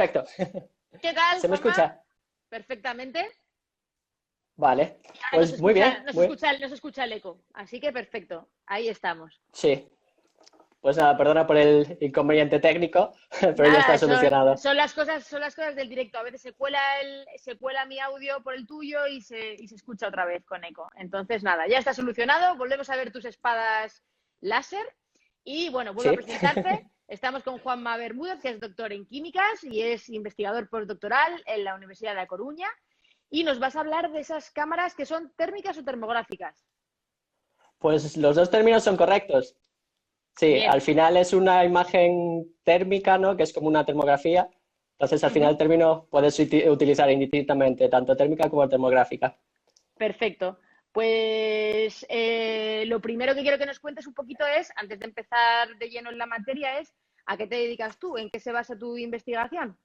Perfecto. ¿Qué tal, ¿Se me Juanma? escucha? Perfectamente. Vale. Ahora Pues muy bien. nos escucha el eco. Así que perfecto. Ahí estamos. Sí. Pues nada, perdona por el inconveniente técnico, pero ya está Nada, solucionado. son las cosas del directo. A veces se cuela mi audio por el tuyo y se escucha otra vez con eco. Entonces, nada, ya está solucionado. Volvemos a ver tus espadas láser. Y bueno, vuelvo a Sí. presentarte. Estamos con Juanma Bermúdez, que es doctor en químicas y es investigador postdoctoral en la Universidad de A Coruña. Y nos vas a hablar de esas cámaras que son térmicas o termográficas. Pues los dos términos son correctos. Sí, al Bien. final es una imagen térmica, ¿no? Que es como una termografía. Entonces, al final Ujú. el término puedes utilizar indistintamente, tanto térmica como termográfica. Perfecto. Pues lo primero que quiero que nos cuentes un poquito es, antes de empezar de lleno en la materia, es ¿a qué te dedicas tú? ¿En qué se basa tu investigación?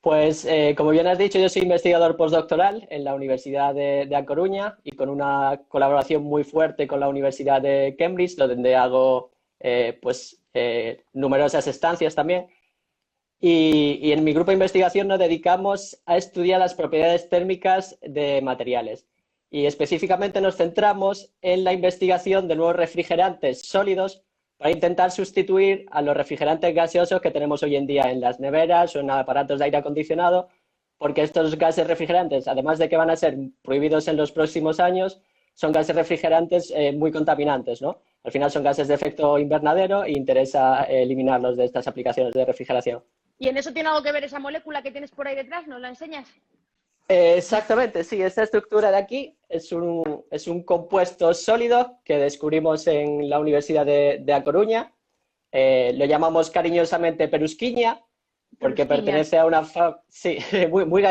Pues, como bien has dicho, yo soy investigador postdoctoral en la Universidad de A Coruña y con una colaboración muy fuerte con la Universidad de Cambridge, donde hago numerosas estancias también. Y en mi grupo de investigación nos dedicamos a estudiar las propiedades térmicas de materiales. Y específicamente nos centramos en la investigación de nuevos refrigerantes sólidos para intentar sustituir a los refrigerantes gaseosos que tenemos hoy en día en las neveras o en aparatos de aire acondicionado, porque estos gases refrigerantes, además de que van a ser prohibidos en los próximos años, son gases refrigerantes muy contaminantes, ¿no? Al final son gases de efecto invernadero e interesa eliminarlos de estas aplicaciones de refrigeración. ¿Y en eso tiene algo que ver esa molécula que tienes por ahí detrás? ¿Nos la enseñas? Exactamente, sí, esta estructura de aquí es un compuesto sólido que descubrimos en la Universidad de A Coruña. Lo llamamos cariñosamente perusquiña, porque Perusquiña. pertenece a una... Sí, muy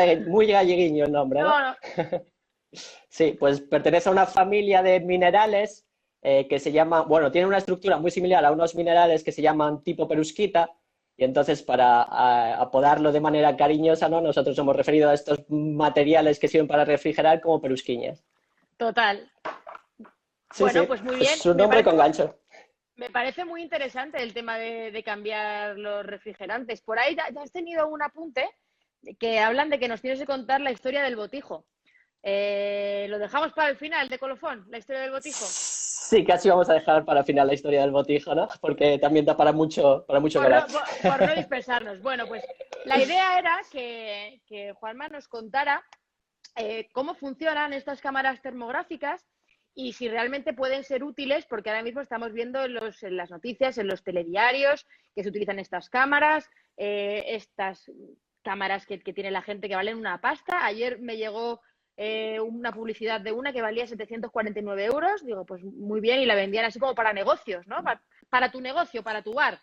galleguiño el nombre, ¿no? No, no. Sí, pues pertenece a una familia de minerales que se llama, bueno, tiene una estructura muy similar a unos minerales que se llaman tipo perusquita, y entonces para apodarlo de manera cariñosa, ¿no? Nosotros hemos referido a estos materiales que sirven para refrigerar como perusquiñas. Total. Sí, Bueno, sí, pues muy bien. es un nombre con gancho. Me parece muy interesante el tema de cambiar los refrigerantes. Por ahí ya has tenido un apunte que hablan de que nos tienes que contar la historia del botijo. Lo dejamos para el final de colofón, la historia del botijo. Sí, casi vamos a dejar para el final la historia del botijo, ¿no? Porque también da para mucho que hablar. Por no dispersarnos. Bueno, pues la idea era que Juanma nos contara cómo funcionan estas cámaras termográficas y si realmente pueden ser útiles, porque ahora mismo estamos viendo en las noticias, en los telediarios, que se utilizan estas cámaras que tiene la gente que valen una pasta. Ayer me llegó una publicidad de una que valía 749 euros. Digo, pues muy bien, y la vendían así como para negocios, ¿no? Para tu negocio, para tu bar.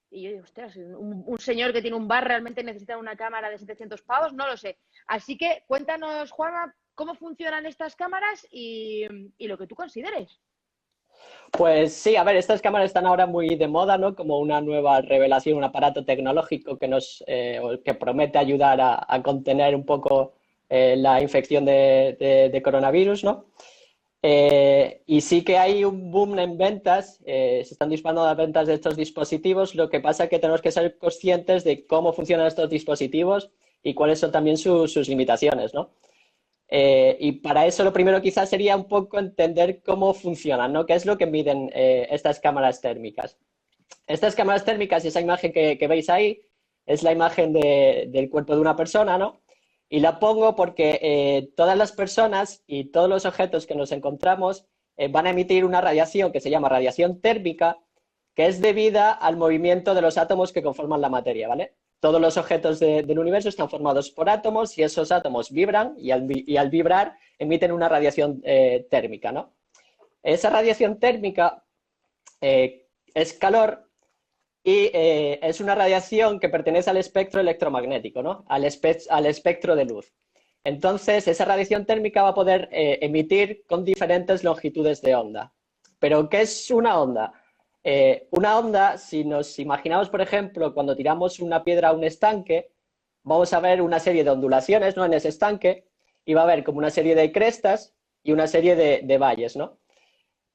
Y yo digo, ostras, un señor que tiene un bar realmente necesita una cámara de 700 pavos, no lo sé. Así que cuéntanos, Juanma, cómo funcionan estas cámaras y lo que tú consideres. Pues sí, a ver, estas cámaras están ahora muy de moda, ¿no? Como una nueva revelación, un aparato tecnológico que promete ayudar a contener un poco la infección de coronavirus, ¿no? Y sí que hay un boom en ventas, se están disparando las ventas de estos dispositivos, lo que pasa es que tenemos que ser conscientes de cómo funcionan estos dispositivos y cuáles son también sus limitaciones, ¿no? Y para eso lo primero quizás sería un poco entender cómo funcionan, ¿no? ¿Qué es lo que miden estas cámaras térmicas? Estas cámaras térmicas y esa imagen que veis ahí es la imagen del cuerpo de una persona, ¿no? Y la pongo porque todas las personas y todos los objetos que nos encontramos van a emitir una radiación que se llama radiación térmica, que es debida al movimiento de los átomos que conforman la materia, ¿vale? Todos los objetos del universo están formados por átomos y esos átomos vibran y al vibrar emiten una radiación térmica, ¿no? Esa radiación térmica es calor y es una radiación que pertenece al espectro electromagnético, ¿no? Al espectro de luz. Entonces, esa radiación térmica va a poder emitir con diferentes longitudes de onda. ¿Pero qué es una onda? Una onda, si nos imaginamos, por ejemplo, cuando tiramos una piedra a un estanque, vamos a ver una serie de ondulaciones, ¿no? En ese estanque, y va a haber como una serie de crestas y una serie de valles, ¿no?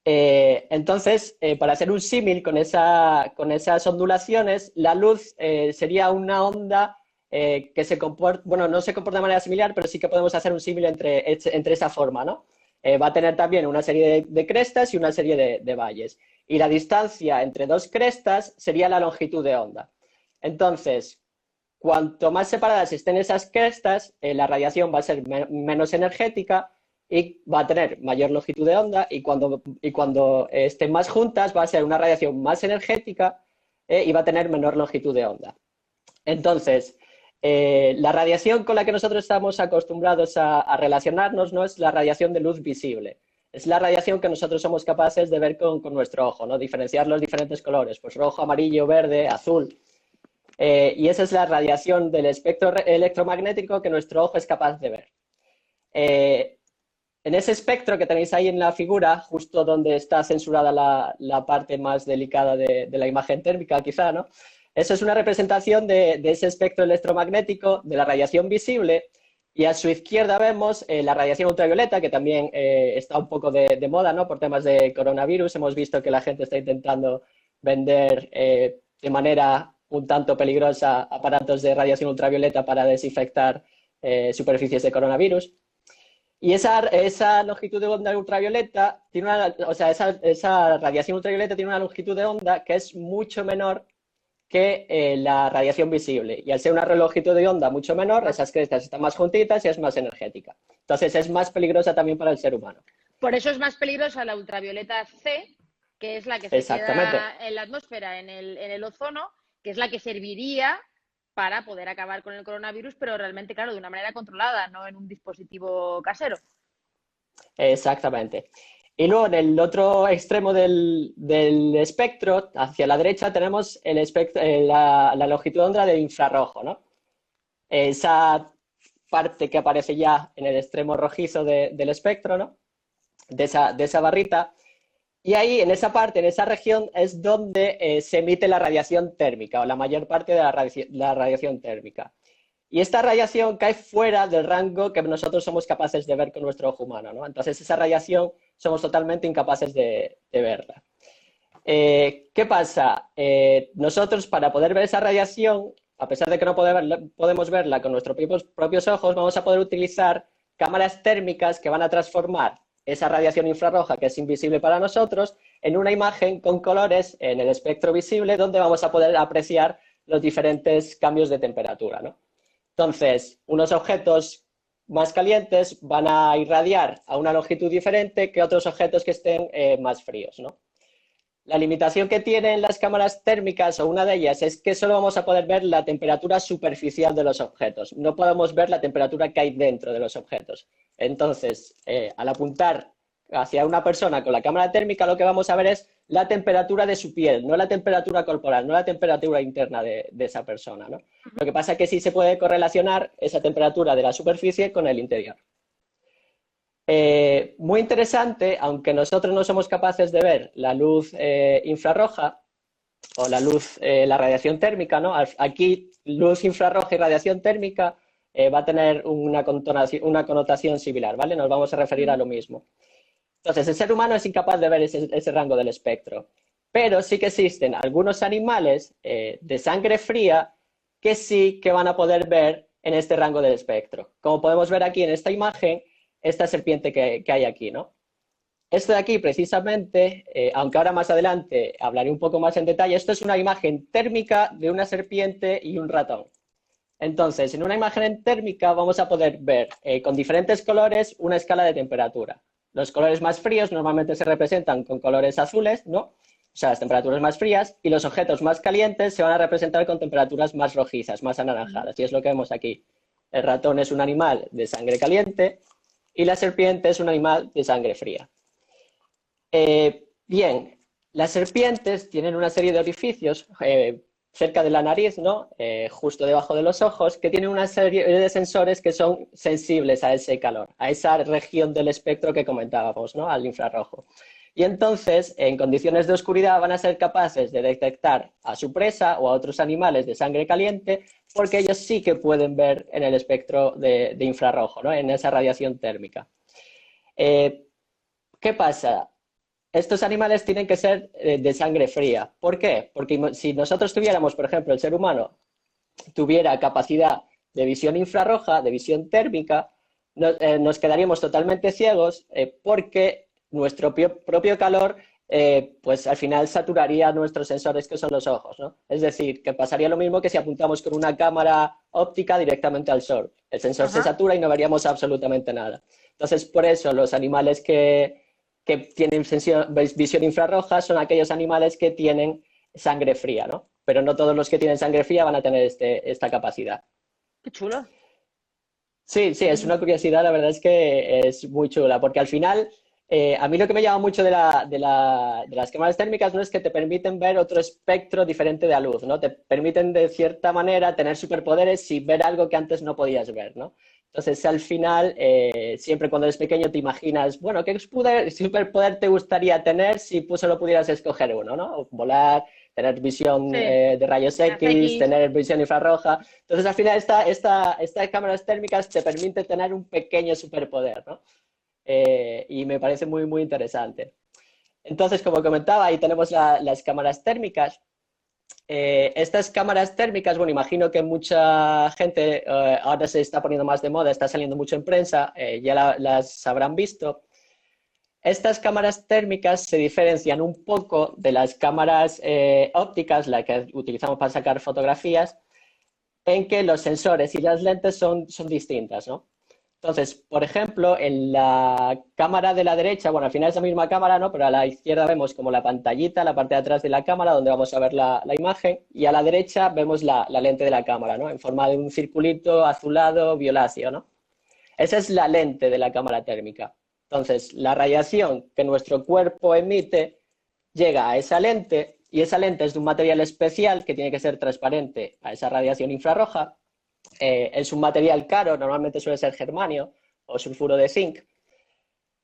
Entonces, para hacer un símil con esas ondulaciones, la luz sería una onda que se comporta, bueno, no se comporta de manera similar, pero sí que podemos hacer un símil entre esa forma, ¿no? Va a tener también una serie de crestas y una serie de valles. Y la distancia entre dos crestas sería la longitud de onda. Entonces, cuanto más separadas estén esas crestas, la radiación va a ser menos energética y va a tener mayor longitud de onda, y cuando estén más juntas va a ser una radiación más energética y va a tener menor longitud de onda. Entonces, la radiación con la que nosotros estamos acostumbrados a relacionarnos no es la radiación de luz visible, es la radiación que nosotros somos capaces de ver con nuestro ojo, ¿no? Diferenciar los diferentes colores, pues rojo, amarillo, verde, azul. Y esa es la radiación del espectro electromagnético que nuestro ojo es capaz de ver. En ese espectro que tenéis ahí en la figura, justo donde está censurada la parte más delicada de la imagen térmica, quizá, ¿no? Eso es una representación de ese espectro electromagnético, de la radiación visible, y a su izquierda vemos la radiación ultravioleta, que también está un poco de moda, ¿no? Por temas de coronavirus. Hemos visto que la gente está intentando vender de manera un tanto peligrosa aparatos de radiación ultravioleta para desinfectar superficies de coronavirus. Y esa longitud de onda ultravioleta tiene esa radiación ultravioleta tiene una longitud de onda que es mucho menor que la radiación visible. Y al ser una longitud de onda mucho menor, esas crestas están más juntitas y es más energética. Entonces es más peligrosa también para el ser humano. Por eso es más peligrosa la ultravioleta C, que es la que se queda en la atmósfera, en el ozono, que es la que serviría para poder acabar con el coronavirus, pero realmente, claro, de una manera controlada, no en un dispositivo casero. Exactamente. Y luego en el otro extremo del espectro, hacia la derecha, tenemos la longitud de onda del infrarrojo, ¿no? Esa parte que aparece ya en el extremo rojizo del espectro, ¿no? De esa barrita. Y ahí, en esa parte, en esa región, es donde se emite la radiación térmica, o la mayor parte de la radiación térmica. Y esta radiación cae fuera del rango que nosotros somos capaces de ver con nuestro ojo humano, ¿no? Entonces, esa radiación somos totalmente incapaces de verla. ¿Qué pasa? Nosotros, para poder ver esa radiación, a pesar de que no podemos verla con nuestros propios ojos, vamos a poder utilizar cámaras térmicas que van a transformar esa radiación infrarroja, que es invisible para nosotros, en una imagen con colores en el espectro visible, donde vamos a poder apreciar los diferentes cambios de temperatura, ¿no? Entonces, unos objetos más calientes van a irradiar a una longitud diferente que otros objetos que estén más fríos, ¿no? La limitación que tienen las cámaras térmicas, o una de ellas, es que solo vamos a poder ver la temperatura superficial de los objetos. No podemos ver la temperatura que hay dentro de los objetos. Entonces, al apuntar hacia una persona con la cámara térmica, lo que vamos a ver es la temperatura de su piel, no la temperatura corporal, no la temperatura interna de esa persona, ¿no? Lo que pasa es que sí se puede correlacionar esa temperatura de la superficie con el interior. Muy interesante, aunque nosotros no somos capaces de ver la luz infrarroja o la radiación térmica, ¿no? Aquí luz infrarroja y radiación térmica va a tener una connotación similar, ¿vale? Nos vamos a referir a lo mismo. Entonces, el ser humano es incapaz de ver ese rango del espectro, pero sí que existen algunos animales de sangre fría que sí que van a poder ver en este rango del espectro. Como podemos ver aquí en esta imagen, esta serpiente que hay aquí, ¿no? Esto de aquí, precisamente, aunque ahora más adelante hablaré un poco más en detalle, esto es una imagen térmica de una serpiente y un ratón. Entonces, en una imagen térmica vamos a poder ver con diferentes colores una escala de temperatura. Los colores más fríos normalmente se representan con colores azules, ¿no? O sea, las temperaturas más frías, y los objetos más calientes se van a representar con temperaturas más rojizas, más anaranjadas, y es lo que vemos aquí. El ratón es un animal de sangre caliente y la serpiente es un animal de sangre fría. Bien, las serpientes tienen una serie de orificios cerca de la nariz, ¿no? Justo debajo de los ojos, que tienen una serie de sensores que son sensibles a ese calor, a esa región del espectro que comentábamos, ¿no? Al infrarrojo. Y entonces, en condiciones de oscuridad, van a ser capaces de detectar a su presa o a otros animales de sangre caliente, porque ellos sí que pueden ver en el espectro de infrarrojo, ¿no? En esa radiación térmica. ¿Qué pasa? Estos animales tienen que ser de sangre fría. ¿Por qué? Porque si nosotros tuviéramos, por ejemplo, el ser humano, tuviera capacidad de visión infrarroja, de visión térmica, nos quedaríamos totalmente ciegos porque nuestro propio calor pues al final saturaría nuestros sensores que son los ojos, ¿no? Es decir, que pasaría lo mismo que si apuntamos con una cámara óptica directamente al sol. El sensor se Ajá. satura y no veríamos absolutamente nada. Entonces, por eso los animales que tienen visión infrarroja son aquellos animales que tienen sangre fría, ¿no? Pero no todos los que tienen sangre fría van a tener esta capacidad. Qué chulo. Sí, sí, es Mm, una curiosidad, la verdad es que es muy chula, porque al final, a mí lo que me llama mucho de las cámaras térmicas no es que te permiten ver otro espectro diferente de la luz, ¿no? Te permiten de cierta manera tener superpoderes y ver algo que antes no podías ver, ¿no? Entonces, al final, siempre cuando eres pequeño te imaginas, bueno, ¿qué superpoder te gustaría tener si solo pudieras escoger uno, ¿no? Volar, tener visión sí, de rayos las X, X. tener visión infrarroja. Entonces, al final, estas cámaras térmicas te permiten tener un pequeño superpoder, ¿no? Y me parece muy, muy interesante. Entonces, como comentaba, ahí tenemos las cámaras térmicas. Estas cámaras térmicas, bueno, imagino que mucha gente ahora se está poniendo más de moda, está saliendo mucho en prensa, ya las habrán visto. Estas cámaras térmicas se diferencian un poco de las cámaras ópticas, las que utilizamos para sacar fotografías, en que los sensores y las lentes son distintas, ¿no? Entonces, por ejemplo, en la cámara de la derecha, bueno, al final es la misma cámara, ¿no? Pero a la izquierda vemos como la pantallita, la parte de atrás de la cámara, donde vamos a ver la imagen, y a la derecha vemos la lente de la cámara, ¿no? En forma de un circulito azulado violáceo, ¿no? Esa es la lente de la cámara térmica. Entonces, la radiación que nuestro cuerpo emite llega a esa lente y esa lente es de un material especial que tiene que ser transparente a esa radiación infrarroja. Es un material caro, normalmente suele ser germanio o sulfuro de zinc.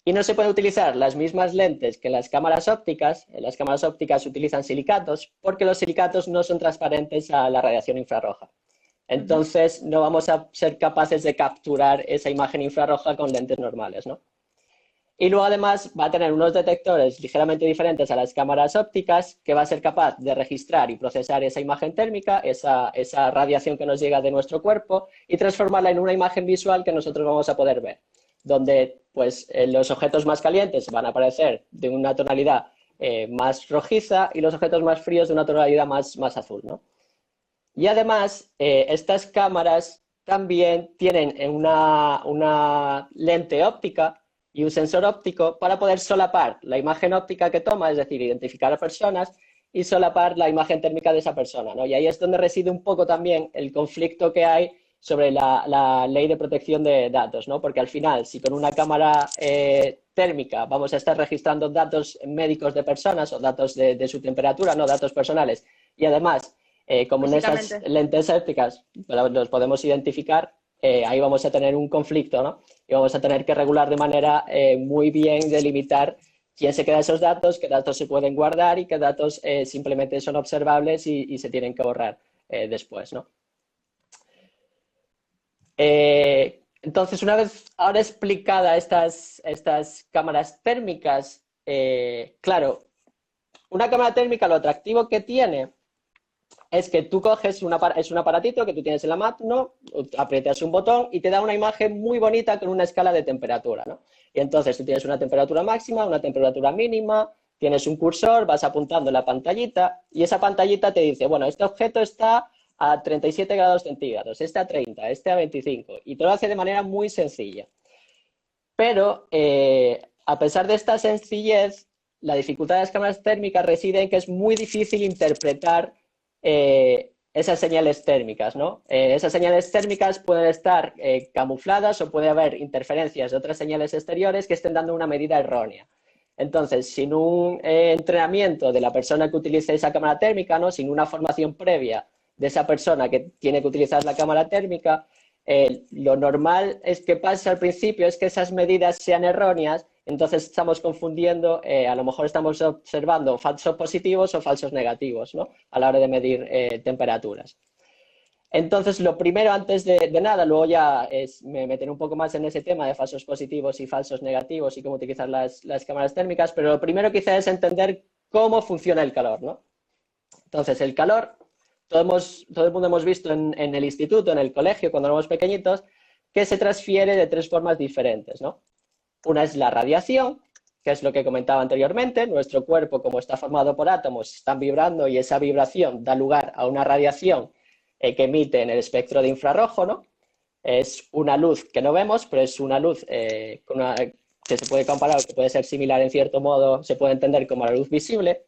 Y no se pueden utilizar las mismas lentes que en las cámaras ópticas. En las cámaras ópticas se utilizan silicatos porque los silicatos no son transparentes a la radiación infrarroja. Ujú. Entonces no vamos a ser capaces de capturar esa imagen infrarroja con lentes normales, ¿no? Y luego además va a tener unos detectores ligeramente diferentes a las cámaras ópticas que va a ser capaz de registrar y procesar esa imagen térmica, esa radiación que nos llega de nuestro cuerpo y transformarla en una imagen visual que nosotros vamos a poder ver, donde pues los objetos más calientes van a aparecer de una tonalidad más rojiza y los objetos más fríos de una tonalidad más azul, ¿no? Y además, estas cámaras también tienen una lente óptica y un sensor óptico para poder solapar la imagen óptica que toma, es decir, identificar a personas y solapar la imagen térmica de esa persona, ¿no? Y ahí es donde reside un poco también el conflicto que hay sobre la ley de protección de datos, ¿no? Porque al final, si con una cámara térmica vamos a estar registrando datos médicos de personas o datos de su temperatura, no datos personales, y además como en esas Físicamente. lentes ópticas los podemos identificar, ahí vamos a tener un conflicto, ¿no? Y vamos a tener que regular de manera muy bien delimitar quién se queda esos datos, qué datos se pueden guardar y qué datos simplemente son observables y se tienen que borrar después, ¿no? Entonces, una vez ahora explicada estas cámaras térmicas, claro, una cámara térmica lo atractivo que tiene es que tú coges es un aparatito que tú tienes en la mano, aprietas un botón y te da una imagen muy bonita con una escala de temperatura, ¿no? Y entonces tú tienes una temperatura máxima, una temperatura mínima, tienes un cursor, vas apuntando en la pantallita y esa pantallita te dice, bueno, este objeto está a 37 grados centígrados, este a 30, este a 25 y te lo hace de manera muy sencilla. Pero a pesar de esta sencillez, la dificultad de las cámaras térmicas reside en que es muy difícil interpretar esas señales térmicas, ¿no? Esas señales térmicas pueden estar camufladas o puede haber interferencias de otras señales exteriores que estén dando una medida errónea. Entonces, sin un entrenamiento de la persona que utilice esa cámara térmica, ¿no? Sin una formación previa de esa persona que tiene que utilizar la cámara térmica, lo normal es que pase al principio es que esas medidas sean erróneas, entonces estamos confundiendo, a lo mejor estamos observando falsos positivos o falsos negativos, ¿no? A la hora de medir temperaturas. Entonces, lo primero, antes de nada, luego ya me meteré un poco más en ese tema de falsos positivos y falsos negativos y cómo utilizar las cámaras térmicas, pero lo primero quizá es entender cómo funciona el calor, ¿no? Entonces, el calor todo el mundo hemos visto en el instituto, en el colegio, cuando éramos pequeñitos, que se transfiere de tres formas diferentes, ¿no? Una es la radiación, que es lo que comentaba anteriormente. Nuestro cuerpo, como está formado por átomos, están vibrando y esa vibración da lugar a una radiación que emite en el espectro de infrarrojo, ¿no? Es una luz que no vemos, pero es una luz que se puede comparar, que puede ser similar en cierto modo, se puede entender como la luz visible.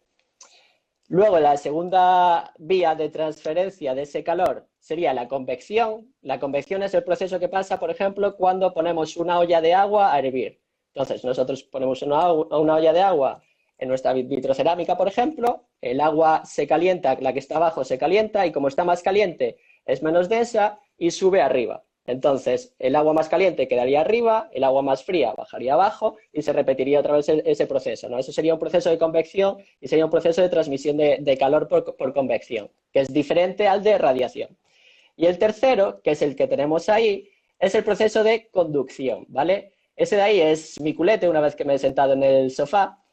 Luego, la segunda vía de transferencia de ese calor sería la convección. La convección es el proceso que pasa, por ejemplo, cuando ponemos una olla de agua a hervir. Entonces, nosotros ponemos una olla de agua en nuestra vitrocerámica, por ejemplo, el agua se calienta, la que está abajo se calienta y como está más caliente es menos densa y sube arriba. Entonces, el agua más caliente quedaría arriba, el agua más fría bajaría abajo y se repetiría otra vez ese proceso, ¿no? Eso sería un proceso de convección y sería un proceso de transmisión de calor por convección, que es diferente al de radiación. Y el tercero, que es el que tenemos ahí, es el proceso de conducción, ¿vale? Ese de ahí es mi culete una vez que me he sentado en el sofá.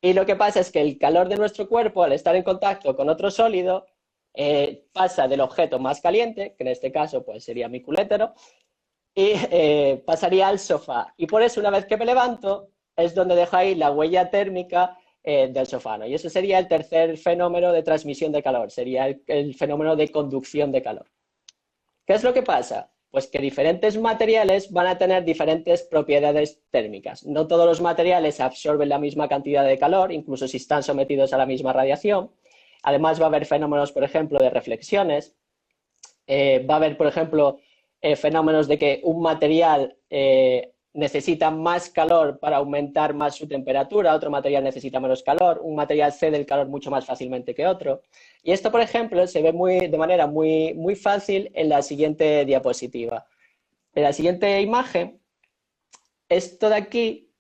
Y lo que pasa es que el calor de nuestro cuerpo, al estar en contacto con otro sólido, pasa del objeto más caliente, que en este caso pues sería mi culete, ¿no? Y pasaría al sofá. Y por eso una vez que me levanto es donde dejo ahí la huella térmica del sofá, ¿no? Y ese sería el tercer fenómeno de transmisión de calor, sería el fenómeno de conducción de calor. ¿Qué es lo que pasa? Pues que diferentes materiales van a tener diferentes propiedades térmicas. No todos los materiales absorben la misma cantidad de calor, incluso si están sometidos a la misma radiación. Además va a haber fenómenos, por ejemplo, de reflexiones. Va a haber, por ejemplo, fenómenos de que un material necesita más calor para aumentar más su temperatura, otro material necesita menos calor, un material cede el calor mucho más fácilmente que otro. Y esto, por ejemplo, se ve de manera muy fácil en la siguiente diapositiva. En la siguiente imagen, esto de aquí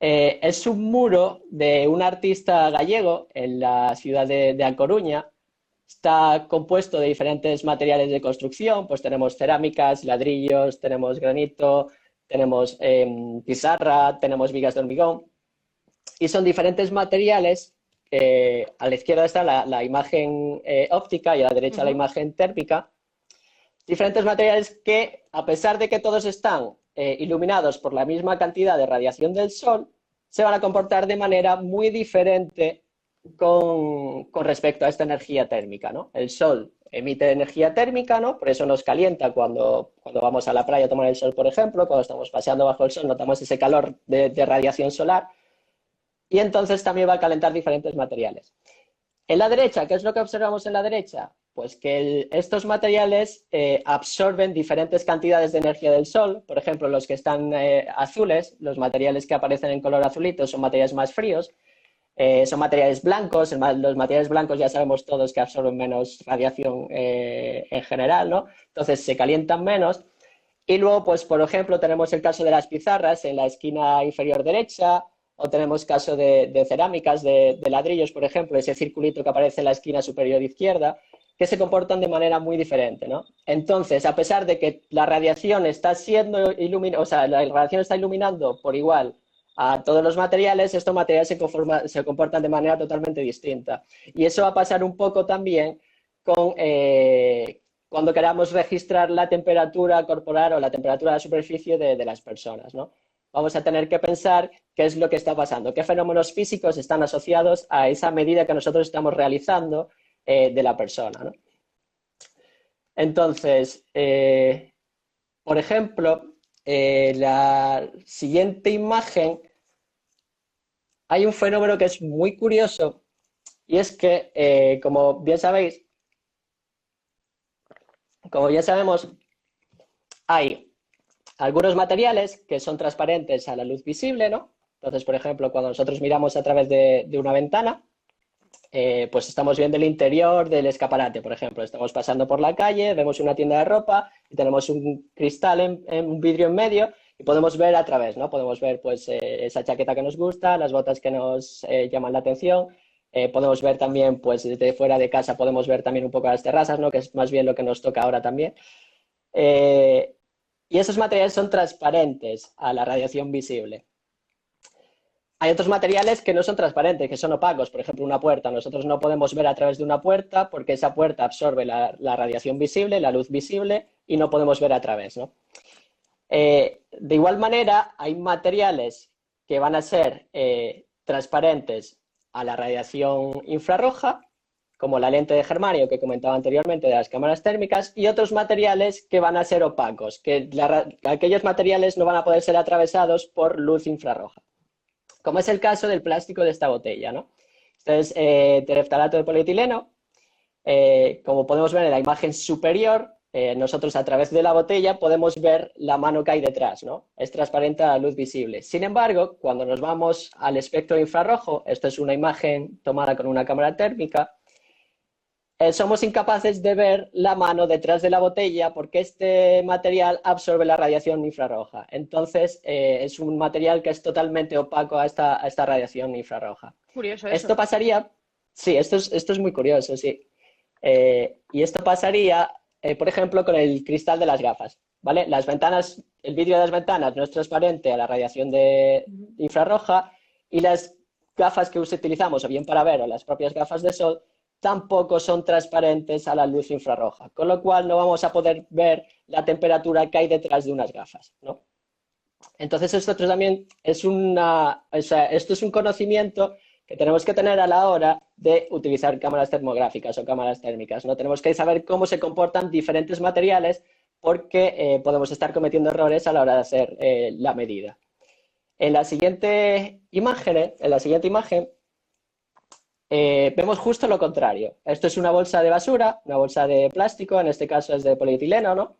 es un muro de un artista gallego en la ciudad de A Coruña. Está compuesto de diferentes materiales de construcción, pues tenemos cerámicas, ladrillos, tenemos granito, tenemos pizarra, tenemos vigas de hormigón. Y son diferentes materiales. A la izquierda está la imagen óptica y a la derecha la imagen térmica. Diferentes materiales que, a pesar de que todos están iluminados por la misma cantidad de radiación del Sol, se van a comportar de manera muy diferente con respecto a esta energía térmica, ¿no? El Sol emite energía térmica, ¿no? Por eso nos calienta cuando vamos a la playa a tomar el sol, por ejemplo, cuando estamos paseando bajo el sol, notamos ese calor de radiación solar. Y entonces también va a calentar diferentes materiales. En la derecha, ¿qué es lo que observamos en la derecha? Pues que estos materiales absorben diferentes cantidades de energía del Sol. Por ejemplo, los que están azules, los materiales que aparecen en color azulito son materiales más fríos. Son materiales blancos. Los materiales blancos ya sabemos todos que absorben menos radiación en general, ¿no? Entonces se calientan menos. Y luego, pues por ejemplo, tenemos el caso de las pizarras en la esquina inferior derecha, o tenemos caso de cerámicas, de ladrillos, por ejemplo, ese circulito que aparece en la esquina superior izquierda, que se comportan de manera muy diferente, ¿no? Entonces, a pesar de que la radiación está siendo iluminada, o sea, la radiación está iluminando por igual a todos los materiales, estos materiales se comportan de manera totalmente distinta. Y eso va a pasar un poco también con cuando queramos registrar la temperatura corporal o la temperatura de la superficie de las personas, ¿no? Vamos a tener que pensar qué es lo que está pasando, qué fenómenos físicos están asociados a esa medida que nosotros estamos realizando de la persona, ¿no? Entonces, por ejemplo, la siguiente imagen, hay un fenómeno que es muy curioso y es que, como bien sabemos, hay algunos materiales que son transparentes a la luz visible, ¿no? Entonces, por ejemplo, cuando nosotros miramos a través de una ventana, pues estamos viendo el interior del escaparate, por ejemplo. Estamos pasando por la calle, vemos una tienda de ropa y tenemos un cristal un vidrio en medio y podemos ver a través, ¿no? Podemos ver pues esa chaqueta que nos gusta, las botas que nos llaman la atención. Podemos ver también, pues desde fuera de casa podemos ver también un poco las terrazas, ¿no? Que es más bien lo que nos toca ahora también. Y esos materiales son transparentes a la radiación visible. hay otros materiales que no son transparentes, que son opacos. Por ejemplo, una puerta. Nosotros no podemos ver a través de una puerta porque esa puerta absorbe la radiación visible, la luz visible, y no podemos ver a través, ¿no? De igual manera, hay materiales que van a ser transparentes a la radiación infrarroja, como la lente de germanio que comentaba anteriormente de las cámaras térmicas, y otros materiales que van a ser opacos, que aquellos materiales no van a poder ser atravesados por luz infrarroja, como es el caso del plástico de esta botella, ¿no? Este es tereftalato de polietileno. Como podemos ver en la imagen superior, nosotros a través de la botella podemos ver la mano que hay detrás, ¿no? Es transparente a la luz visible. Sin embargo, cuando nos vamos al espectro infrarrojo, esto es una imagen tomada con una cámara térmica, somos incapaces de ver la mano detrás de la botella porque este material absorbe la radiación infrarroja. Entonces, es un material que es totalmente opaco a esta radiación infrarroja. Curioso eso. Esto pasaría, sí, esto es muy curioso, sí. Y esto pasaría, por ejemplo, con el cristal de las gafas, ¿vale? Las ventanas, el vidrio de las ventanas no es transparente a la radiación infrarroja, y las gafas que utilizamos o bien para ver o las propias gafas de sol tampoco son transparentes a la luz infrarroja, con lo cual no vamos a poder ver la temperatura que hay detrás de unas gafas, ¿no? Entonces esto también es esto es un conocimiento que tenemos que tener a la hora de utilizar cámaras termográficas o cámaras térmicas, ¿no? Tenemos que saber cómo se comportan diferentes materiales porque podemos estar cometiendo errores a la hora de hacer la medida. En la siguiente imagen, vemos justo lo contrario. Esto es una bolsa de basura, una bolsa de plástico, en este caso es de polietileno, ¿no?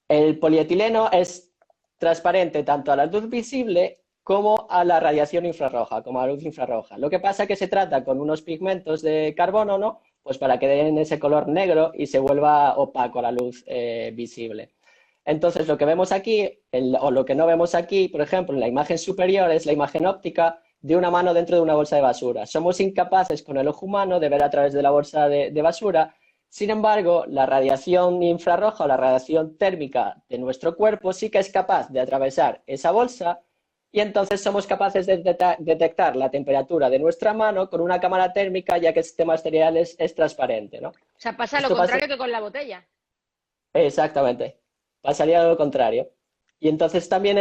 El polietileno es transparente tanto a la luz visible como a la radiación infrarroja, como a la luz infrarroja. Lo que pasa es que se trata con unos pigmentos de carbono, ¿no? Pues para que den ese color negro y se vuelva opaco a la luz visible. Entonces, lo que vemos aquí, o lo que no vemos aquí, por ejemplo, en la imagen superior, es la imagen óptica de una mano dentro de una bolsa de basura. Somos incapaces con el ojo humano de ver a través de la bolsa de basura. Sin embargo, la radiación infrarroja o la radiación térmica de nuestro cuerpo sí que es capaz de atravesar esa bolsa, y entonces somos capaces de detectar la temperatura de nuestra mano con una cámara térmica, ya que este material es transparente, ¿no? O sea, pasa lo contrario que con la botella. Exactamente, pasaría lo contrario. Y entonces también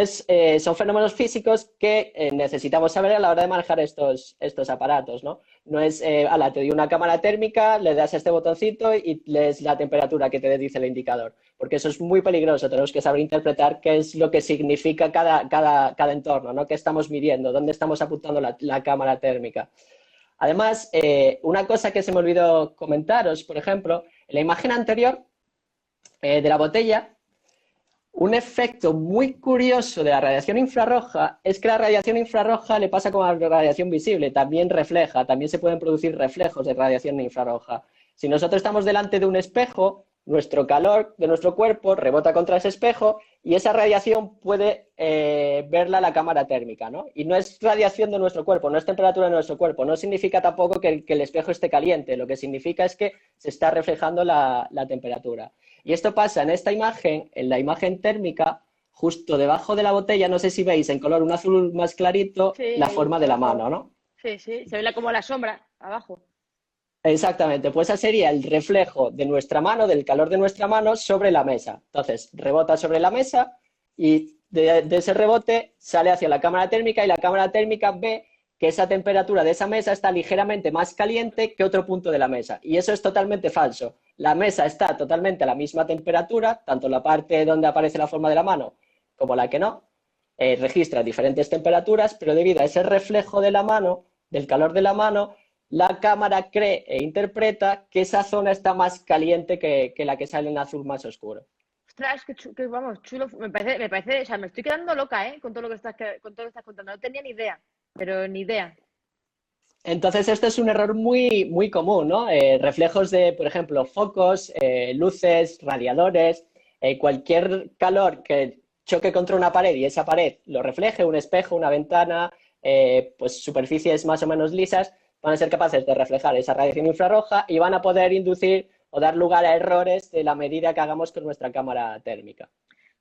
son fenómenos físicos que necesitamos saber a la hora de manejar estos aparatos, ¿no? No es, te doy una cámara térmica, le das a este botoncito y lees la temperatura que te dice el indicador, porque eso es muy peligroso. Tenemos que saber interpretar qué es lo que significa cada entorno, ¿no? ¿Qué estamos midiendo? ¿Dónde estamos apuntando la cámara térmica? Además, una cosa que se me olvidó comentaros, por ejemplo, en la imagen anterior de la botella, un efecto muy curioso de la radiación infrarroja es que la radiación infrarroja le pasa como a la radiación visible, también refleja, también se pueden producir reflejos de radiación infrarroja. Si nosotros estamos delante de un espejo, nuestro calor de nuestro cuerpo rebota contra ese espejo y esa radiación puede verla la cámara térmica, ¿no? Y no es radiación de nuestro cuerpo, no es temperatura de nuestro cuerpo, no significa tampoco que el espejo esté caliente, lo que significa es que se está reflejando la temperatura. Y esto pasa en esta imagen, en la imagen térmica, justo debajo de la botella, no sé si veis en color un azul más clarito, Sí, la forma de la mano, ¿no? Sí, sí, se ve como la sombra abajo. Exactamente, pues ese sería el reflejo de nuestra mano, del calor de nuestra mano sobre la mesa. Entonces, rebota sobre la mesa y de ese rebote sale hacia la cámara térmica y la cámara térmica ve que esa temperatura de esa mesa está ligeramente más caliente que otro punto de la mesa. Y eso es totalmente falso. La mesa está totalmente a la misma temperatura, tanto la parte donde aparece la forma de la mano como la que no. Registra diferentes temperaturas, pero debido a ese reflejo de la mano, del calor de la mano, la cámara cree e interpreta que esa zona está más caliente que la que sale en azul más oscuro. Ostras, que vamos, chulo. Me parece, o sea, me estoy quedando loca, con todo lo que con todo lo que estás contando. No tenía ni idea, pero ni idea. Entonces, esto es un error muy, muy común, ¿no? Reflejos de, por ejemplo, focos, luces, radiadores, cualquier calor que choque contra una pared y esa pared lo refleje, un espejo, una ventana, pues superficies más o menos lisas, van a ser capaces de reflejar esa radiación infrarroja y van a poder inducir o dar lugar a errores de la medida que hagamos con nuestra cámara térmica.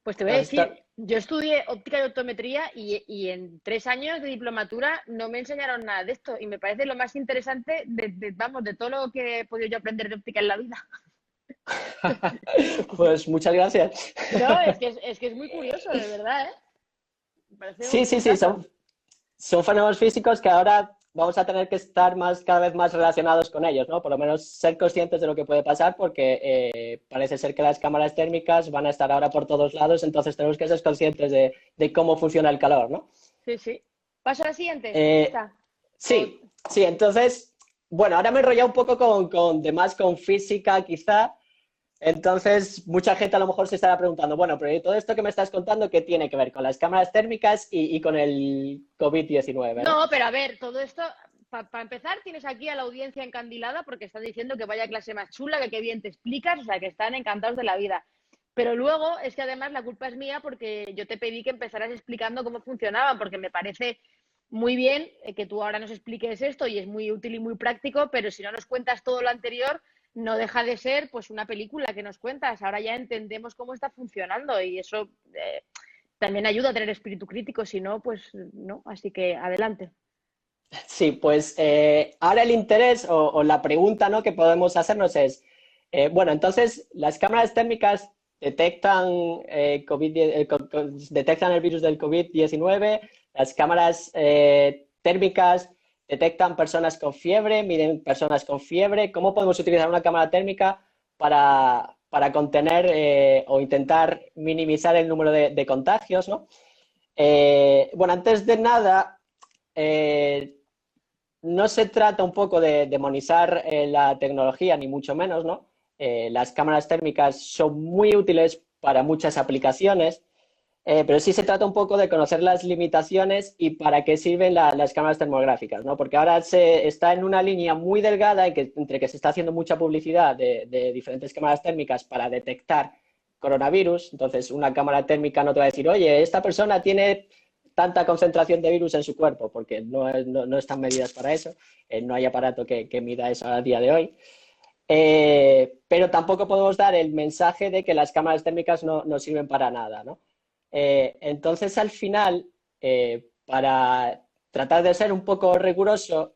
Pues te voy a decir, yo estudié óptica y optometría y en 3 años de diplomatura no me enseñaron nada de esto y me parece lo más interesante vamos, de todo lo que he podido yo aprender de óptica en la vida. Pues muchas gracias. No, es que es muy curioso, de verdad, ¿eh? Me parece Sí, un sí, sí, puntazo. son fenómenos físicos que ahora vamos a tener que estar cada vez más relacionados con ellos, ¿no? Por lo menos ser conscientes de lo que puede pasar porque parece ser que las cámaras térmicas van a estar ahora por todos lados, entonces tenemos que ser conscientes de cómo funciona el calor, ¿no? Sí, sí. Paso a la siguiente, Eh, lista. O- sí, sí, entonces, bueno, ahora me he enrollado un poco con física quizá, entonces mucha gente a lo mejor se estará preguntando, bueno, pero ¿y todo esto que me estás contando qué tiene que ver con las cámaras térmicas y con el COVID-19, ¿no? No, pero a ver, todo esto, para empezar, tienes aquí a la audiencia encandilada porque están diciendo que vaya clase más chula, que qué bien te explicas, o sea, que están encantados de la vida. Pero luego es que además la culpa es mía porque yo te pedí que empezaras explicando cómo funcionaban, porque me parece muy bien que tú ahora nos expliques esto y es muy útil y muy práctico, pero si no nos cuentas todo lo anterior, no deja de ser pues una película que nos cuentas. Ahora ya entendemos cómo está funcionando y eso también ayuda a tener espíritu crítico, si no, pues no. Así que adelante. Sí, pues ahora el interés o la pregunta, ¿no?, que podemos hacernos es, bueno, entonces las cámaras térmicas detectan, detectan el virus del COVID-19, las cámaras térmicas detectan personas con fiebre, miden personas con fiebre. ¿Cómo podemos utilizar una cámara térmica para contener o intentar minimizar el número de contagios, ¿no? Bueno, antes de nada, eh, no se trata un poco de demonizar la tecnología, ni mucho menos, ¿no? Las cámaras térmicas son muy útiles para muchas aplicaciones, pero sí se trata un poco de conocer las limitaciones y para qué sirven las cámaras termográficas, ¿no? Porque ahora se está en una línea muy delgada entre que se está haciendo mucha publicidad de diferentes cámaras térmicas para detectar coronavirus. Entonces, una cámara térmica no te va a decir, oye, esta persona tiene tanta concentración de virus en su cuerpo, porque no están medidas para eso. No hay aparato que mida eso a día de hoy. Pero tampoco podemos dar el mensaje de que las cámaras térmicas no sirven para nada, ¿no? Entonces, al final, para tratar de ser un poco riguroso,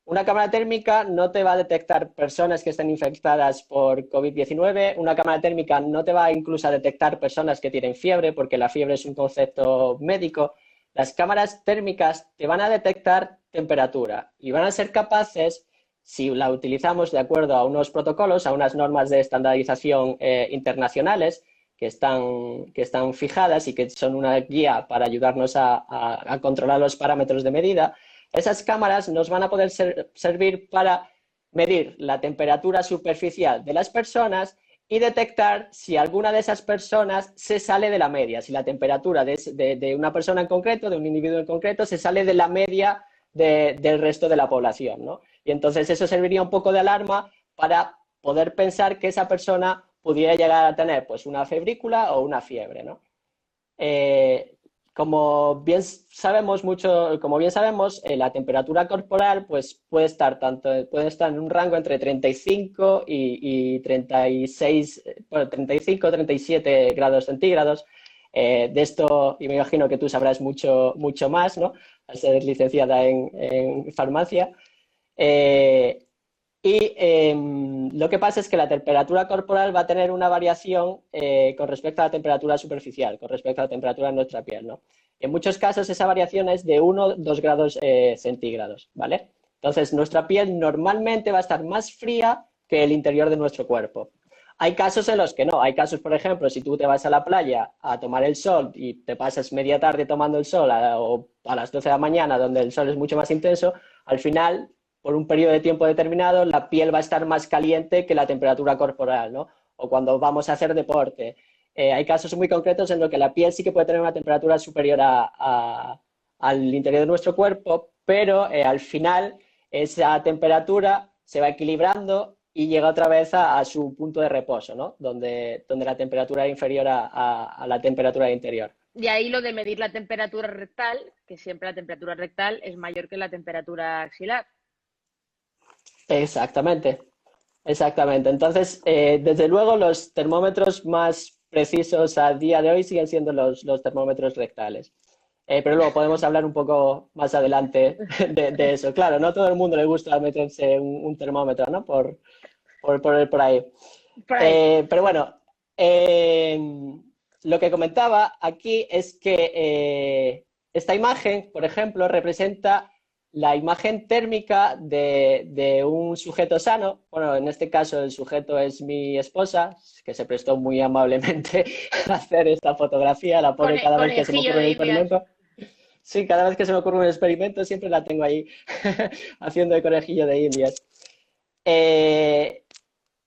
una cámara térmica no te va a detectar personas que estén infectadas por COVID-19, una cámara térmica no te va incluso a detectar personas que tienen fiebre, porque la fiebre es un concepto médico. Las cámaras térmicas te van a detectar temperatura y van a ser capaces, si la utilizamos de acuerdo a unos protocolos, a unas normas de estandarización internacionales que están fijadas y que son una guía para ayudarnos a controlar los parámetros de medida. Esas cámaras nos van a poder servir para medir la temperatura superficial de las personas y detectar si alguna de esas personas se sale de la media, si la temperatura de una persona en concreto, de un individuo en concreto, se sale de la media del resto de la población, ¿no? Y entonces eso serviría un poco de alarma para poder pensar que esa persona pudiera llegar a tener pues una febrícula o una fiebre, ¿no? Eh, como bien sabemos, la temperatura corporal pues, puede estar en un rango entre 35 y 36, bueno, 35, 37 grados centígrados. De esto, y me imagino que tú sabrás mucho más, ¿no? Al ser licenciada en farmacia. Eh, lo que pasa es que la temperatura corporal va a tener una variación con respecto a la temperatura superficial, con respecto a la temperatura de nuestra piel, ¿no? En muchos casos esa variación es de 1 o 2 grados centígrados, ¿vale? Entonces nuestra piel normalmente va a estar más fría que el interior de nuestro cuerpo. Hay casos en los que no. Hay casos, por ejemplo, si tú te vas a la playa a tomar el sol y te pasas media tarde tomando el sol o a las 12 de la mañana, donde el sol es mucho más intenso, al final por un periodo de tiempo determinado, la piel va a estar más caliente que la temperatura corporal, ¿no? O cuando vamos a hacer deporte. Hay casos muy concretos en los que la piel sí que puede tener una temperatura superior al interior de nuestro cuerpo, pero al final esa temperatura se va equilibrando y llega otra vez a su punto de reposo, ¿no? Donde la temperatura es inferior a la temperatura interior. De ahí lo de medir la temperatura rectal, que siempre la temperatura rectal es mayor que la temperatura axilar. Exactamente. Exactamente. Entonces, desde luego, los termómetros más precisos a día de hoy siguen siendo los termómetros rectales. Pero luego podemos hablar un poco más adelante de eso. Claro, no a todo el mundo le gusta meterse un termómetro, ¿no? Por ahí. Por ahí. Pero bueno, eh, lo que comentaba aquí es que esta imagen, por ejemplo, representa la imagen térmica de un sujeto sano. Bueno, en este caso el sujeto es mi esposa, que se prestó muy amablemente a hacer esta fotografía. La pobre cada vez que se me Conejillo ocurre un de Indias. experimento. Sí, cada vez que se me ocurre un experimento siempre la tengo ahí haciendo de conejillo de Indias. Eh,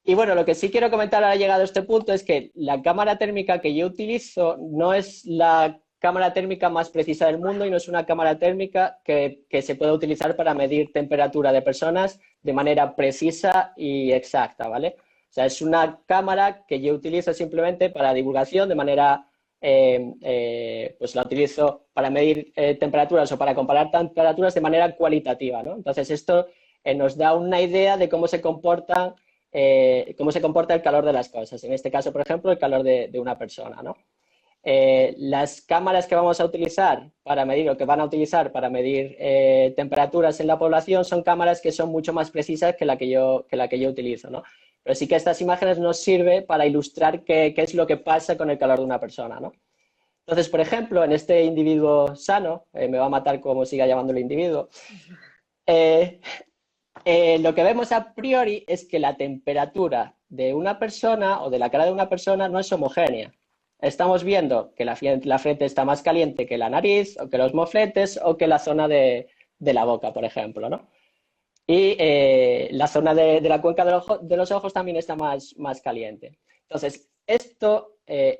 y bueno, lo que sí quiero comentar ahora llegado a este punto es que la cámara térmica que yo utilizo no es la cámara térmica más precisa del mundo y no es una cámara térmica que se pueda utilizar para medir temperatura de personas de manera precisa y exacta, ¿vale? O sea, es una cámara que yo utilizo simplemente para divulgación de manera, pues la utilizo para medir temperaturas o para comparar temperaturas de manera cualitativa, ¿no? Entonces, esto nos da una idea de cómo se comporta el calor de las cosas. En este caso, por ejemplo, el calor de una persona, ¿no? Las cámaras que vamos a utilizar para medir o que van a utilizar para medir temperaturas en la población son cámaras que son mucho más precisas que la que yo utilizo, ¿no? Pero sí que estas imágenes nos sirven para ilustrar qué es lo que pasa con el calor de una persona, ¿no? Entonces, por ejemplo, en este individuo sano, me va a matar como siga llamándolo individuo, eh, lo que vemos a priori es que la temperatura de una persona o de la cara de una persona no es homogénea. Estamos viendo que la frente está más caliente que la nariz, o que los mofletes, o que la zona de la boca, por ejemplo, ¿no? Y la zona de la cuenca de los ojos también está más caliente. Entonces, esto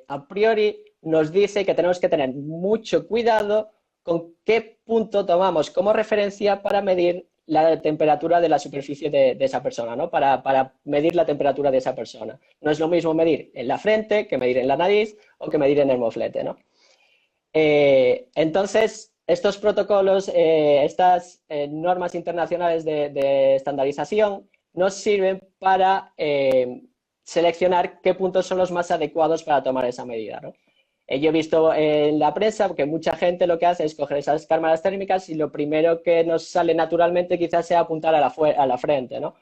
a priori nos dice que tenemos que tener mucho cuidado con qué punto tomamos como referencia para medir la temperatura de la superficie de esa persona, ¿no? Para medir la temperatura de esa persona. No es lo mismo medir en la frente que medir en la nariz o que medir en el moflete, ¿no? Entonces, estos protocolos, estas normas internacionales de estandarización nos sirven para seleccionar qué puntos son los más adecuados para tomar esa medida, ¿no? Yo he visto en la prensa que mucha gente lo que hace es coger esas cámaras térmicas y lo primero que nos sale naturalmente quizás sea apuntar a la frente, ¿no?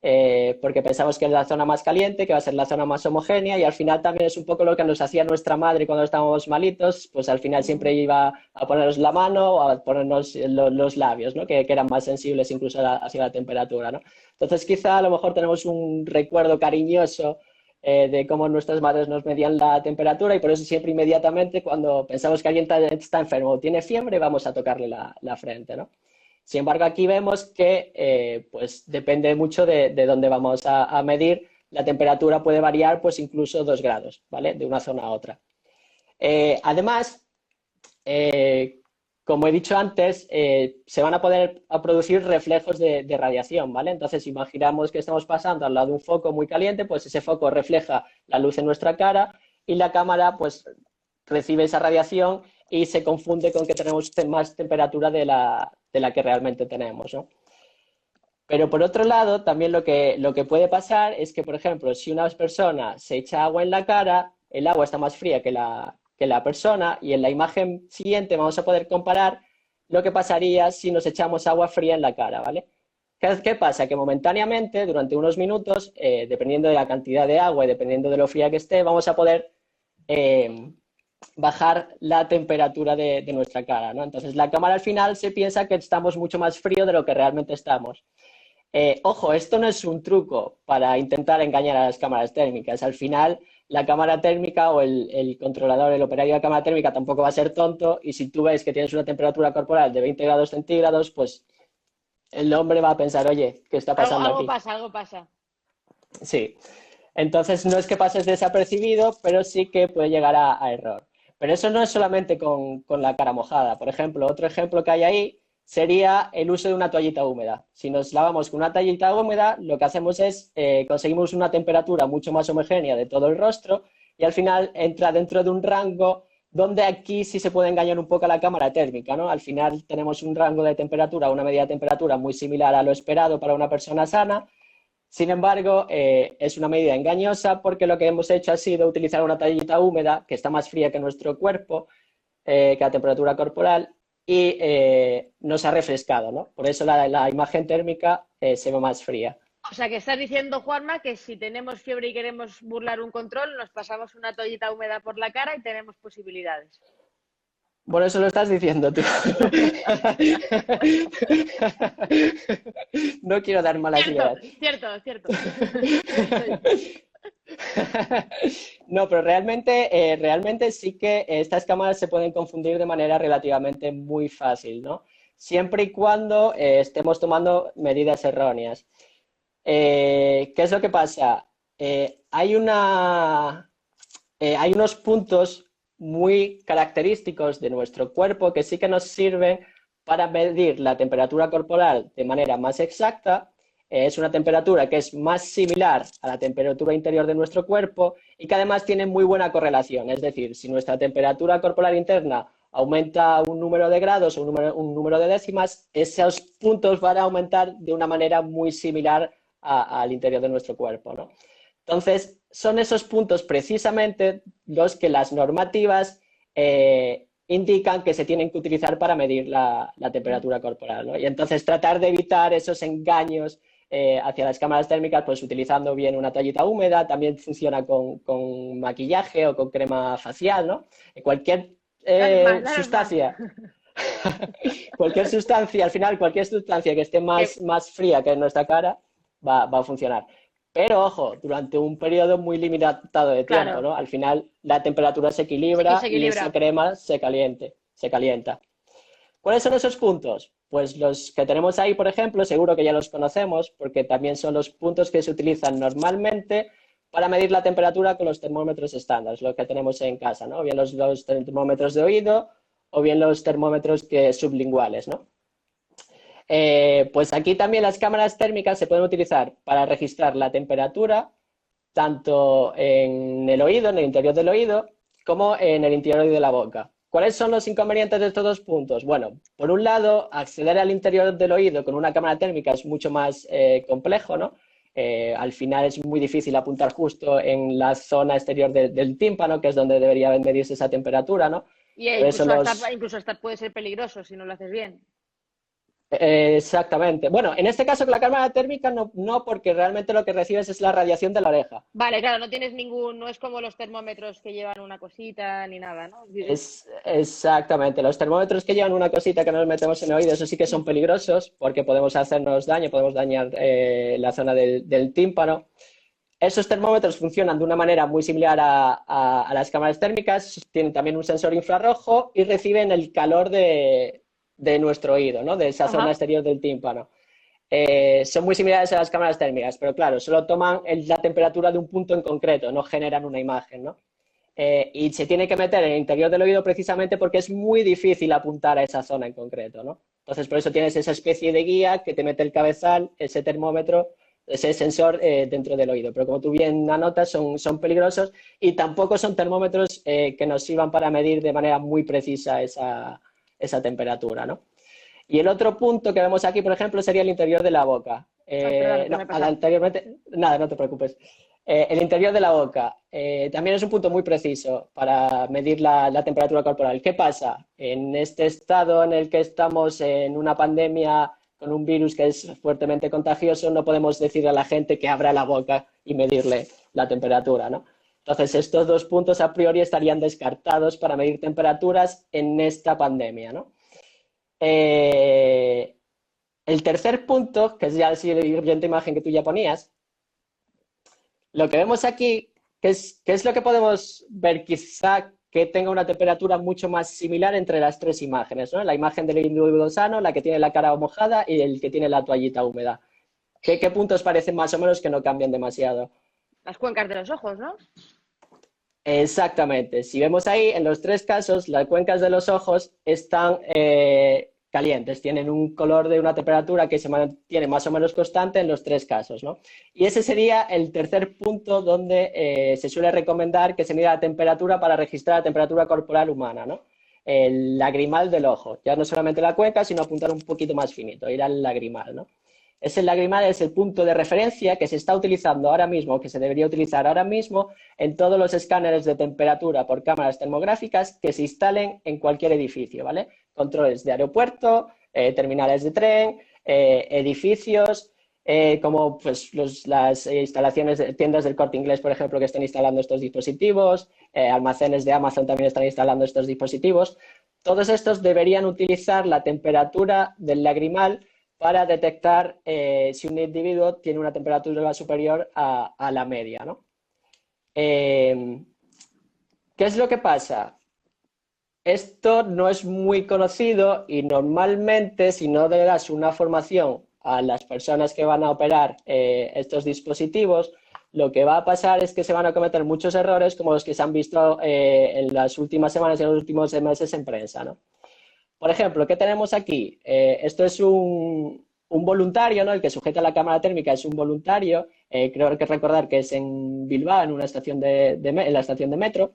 Porque pensamos que es la zona más caliente, que va a ser la zona más homogénea y al final también es un poco lo que nos hacía nuestra madre cuando estábamos malitos, pues al final siempre iba a ponernos la mano o a ponernos los labios, ¿no? Que eran más sensibles incluso hacia la temperatura, ¿no? Entonces quizá a lo mejor tenemos un recuerdo cariñoso de cómo nuestras madres nos medían la temperatura y por eso siempre inmediatamente cuando pensamos que alguien está enfermo o tiene fiebre vamos a tocarle la frente, ¿no? Sin embargo, aquí vemos que pues depende mucho de dónde vamos a medir. La temperatura puede variar pues incluso 2 grados, ¿vale? De una zona a otra. Además, como he dicho antes, se van a poder producir reflejos de radiación, ¿vale? Entonces, imaginamos que estamos pasando al lado de un foco muy caliente, pues ese foco refleja la luz en nuestra cara y la cámara pues recibe esa radiación y se confunde con que tenemos más temperatura de la que realmente tenemos, ¿no? Pero por otro lado, también lo que puede pasar es que, por ejemplo, si una persona se echa agua en la cara, el agua está más fría que la persona y en la imagen siguiente vamos a poder comparar lo que pasaría si nos echamos agua fría en la cara, ¿vale? ¿Qué pasa? Que momentáneamente, durante unos minutos, dependiendo de la cantidad de agua y dependiendo de lo fría que esté, vamos a poder bajar la temperatura de nuestra cara, ¿no? Entonces la cámara al final se piensa que estamos mucho más frío de lo que realmente estamos. Ojo, esto no es un truco para intentar engañar a las cámaras térmicas. Al final, la cámara térmica o el controlador, el operario de la cámara térmica tampoco va a ser tonto y si tú ves que tienes una temperatura corporal de 20 grados centígrados, pues el hombre va a pensar, oye, ¿qué está pasando Algo aquí? pasa, algo pasa. Sí. Entonces, no es que pases desapercibido, pero sí que puede llegar a error. Pero eso no es solamente con la cara mojada. Por ejemplo, otro ejemplo que hay ahí sería el uso de una toallita húmeda. Si nos lavamos con una toallita húmeda, lo que hacemos es conseguimos una temperatura mucho más homogénea de todo el rostro y al final entra dentro de un rango donde aquí sí se puede engañar un poco a la cámara térmica, ¿no? Al final tenemos un rango de temperatura, una medida de temperatura muy similar a lo esperado para una persona sana. Sin embargo, es una medida engañosa porque lo que hemos hecho ha sido utilizar una toallita húmeda que está más fría que nuestro cuerpo, que la temperatura corporal, y nos ha refrescado, ¿no? Por eso la imagen térmica se ve más fría. O sea, que estás diciendo, Juanma, que si tenemos fiebre y queremos burlar un control, nos pasamos una toallita húmeda por la cara y tenemos posibilidades. Bueno, eso lo estás diciendo tú. No quiero dar malas Cierto, ideas. cierto, cierto. No, pero realmente sí que estas cámaras se pueden confundir de manera relativamente muy fácil, ¿no? Siempre y cuando estemos tomando medidas erróneas. ¿Qué es lo que pasa? Hay unos puntos muy característicos de nuestro cuerpo que sí que nos sirven para medir la temperatura corporal de manera más exacta. Es una temperatura que es más similar a la temperatura interior de nuestro cuerpo y que además tiene muy buena correlación. Es decir, si nuestra temperatura corporal interna aumenta un número de grados o un número de décimas, esos puntos van a aumentar de una manera muy similar al interior de nuestro cuerpo, ¿no? Entonces, son esos puntos precisamente los que las normativas indican que se tienen que utilizar para medir la temperatura corporal, ¿no? Y entonces tratar de evitar esos engaños hacia las cámaras térmicas, pues utilizando bien una toallita húmeda, también funciona con maquillaje o con crema facial, ¿no? Cualquier Danos más. sustancia, cualquier sustancia, al final cualquier sustancia que esté Que- más fría que nuestra cara va a funcionar. Pero ojo, durante un periodo muy limitado de tiempo, Claro, ¿no? Al final la temperatura se sí, equilibra se y esa equilibra. crema se calienta. ¿Cuáles son esos puntos? Pues los que tenemos ahí, por ejemplo, seguro que ya los conocemos, porque también son los puntos que se utilizan normalmente para medir la temperatura con los termómetros estándar, lo que tenemos en casa, ¿no? O bien los termómetros de oído o bien los termómetros sublinguales, ¿no? Pues aquí también las cámaras térmicas se pueden utilizar para registrar la temperatura tanto en el oído, en el interior del oído, como en el interior de la boca. ¿Cuáles son los inconvenientes de estos dos puntos? Bueno, por un lado, acceder al interior del oído con una cámara térmica es mucho más complejo, ¿no? Al final es muy difícil apuntar justo en la zona exterior del tímpano, que es donde debería medirse esa temperatura, ¿no? Y Por eso incluso hasta puede ser peligroso si no lo haces bien. Exactamente. Bueno, en este caso con la cámara térmica no, porque realmente lo que recibes es la radiación de la oreja. Vale, claro, no tienes no es como los termómetros que llevan una cosita ni nada, ¿no? Exactamente. Los termómetros que llevan una cosita que nos metemos en el oído, eso sí que son peligrosos porque podemos hacernos daño, podemos dañar la zona del tímpano. Esos termómetros funcionan de una manera muy similar a las cámaras térmicas, tienen también un sensor infrarrojo y reciben el calor de nuestro oído, ¿no? De esa zona Ajá. exterior del tímpano. Son muy similares a las cámaras térmicas, pero claro, solo toman la temperatura de un punto en concreto, no generan una imagen, ¿no? Y se tiene que meter en el interior del oído precisamente porque es muy difícil apuntar a esa zona en concreto, ¿no? Entonces, por eso tienes esa especie de guía que te mete el cabezal, ese termómetro, ese sensor dentro del oído. Pero como tú bien anotas, son peligrosos y tampoco son termómetros que nos sirvan para medir de manera muy precisa esa temperatura, ¿no? Y el otro punto que vemos aquí, por ejemplo, sería el interior de la boca. Ay, perdona, que me No, he pasado. anteriormente, nada, no te preocupes. El interior de la boca también es un punto muy preciso para medir la temperatura corporal. ¿Qué pasa? En este estado en el que estamos en una pandemia con un virus que es fuertemente contagioso, no podemos decir a la gente que abra la boca y medirle la temperatura, ¿no? Entonces, estos dos puntos a priori estarían descartados para medir temperaturas en esta pandemia, ¿no? Eh, el tercer punto, que es ya la siguiente imagen que tú ya ponías, lo que vemos aquí, ¿qué es lo que podemos ver quizá que tenga una temperatura mucho más similar entre las tres imágenes, ¿no? La imagen del individuo sano, la que tiene la cara mojada y el que tiene la toallita húmeda. ¿Qué puntos parecen más o menos que no cambian demasiado? Las cuencas de los ojos, ¿no? Exactamente. Si vemos ahí, en los tres casos, las cuencas de los ojos están calientes, tienen un color de una temperatura que se mantiene más o menos constante en los tres casos, ¿no? Y ese sería el tercer punto donde se suele recomendar que se mida la temperatura para registrar la temperatura corporal humana, ¿no? El lagrimal del ojo. Ya no solamente la cuenca, sino apuntar un poquito más finito, ir al lagrimal, ¿no? Ese lagrimal es el punto de referencia que se está utilizando ahora mismo, que se debería utilizar ahora mismo en todos los escáneres de temperatura por cámaras termográficas que se instalen en cualquier edificio, ¿vale? Controles de aeropuerto, terminales de tren, edificios, como pues, las instalaciones de tiendas del Corte Inglés, por ejemplo, que están instalando estos dispositivos, almacenes de Amazon también están instalando estos dispositivos. Todos estos deberían utilizar la temperatura del lagrimal para detectar si un individuo tiene una temperatura superior a la media, ¿no? ¿Qué es lo que pasa? Esto no es muy conocido y normalmente si no le das una formación a las personas que van a operar estos dispositivos, lo que va a pasar es que se van a cometer muchos errores como los que se han visto en las últimas semanas y en los últimos meses en prensa, ¿no? Por ejemplo, ¿qué tenemos aquí? Esto es un voluntario, ¿no? El que sujeta la cámara térmica es un voluntario, creo que recordar que es en Bilbao, en una estación en la estación de metro.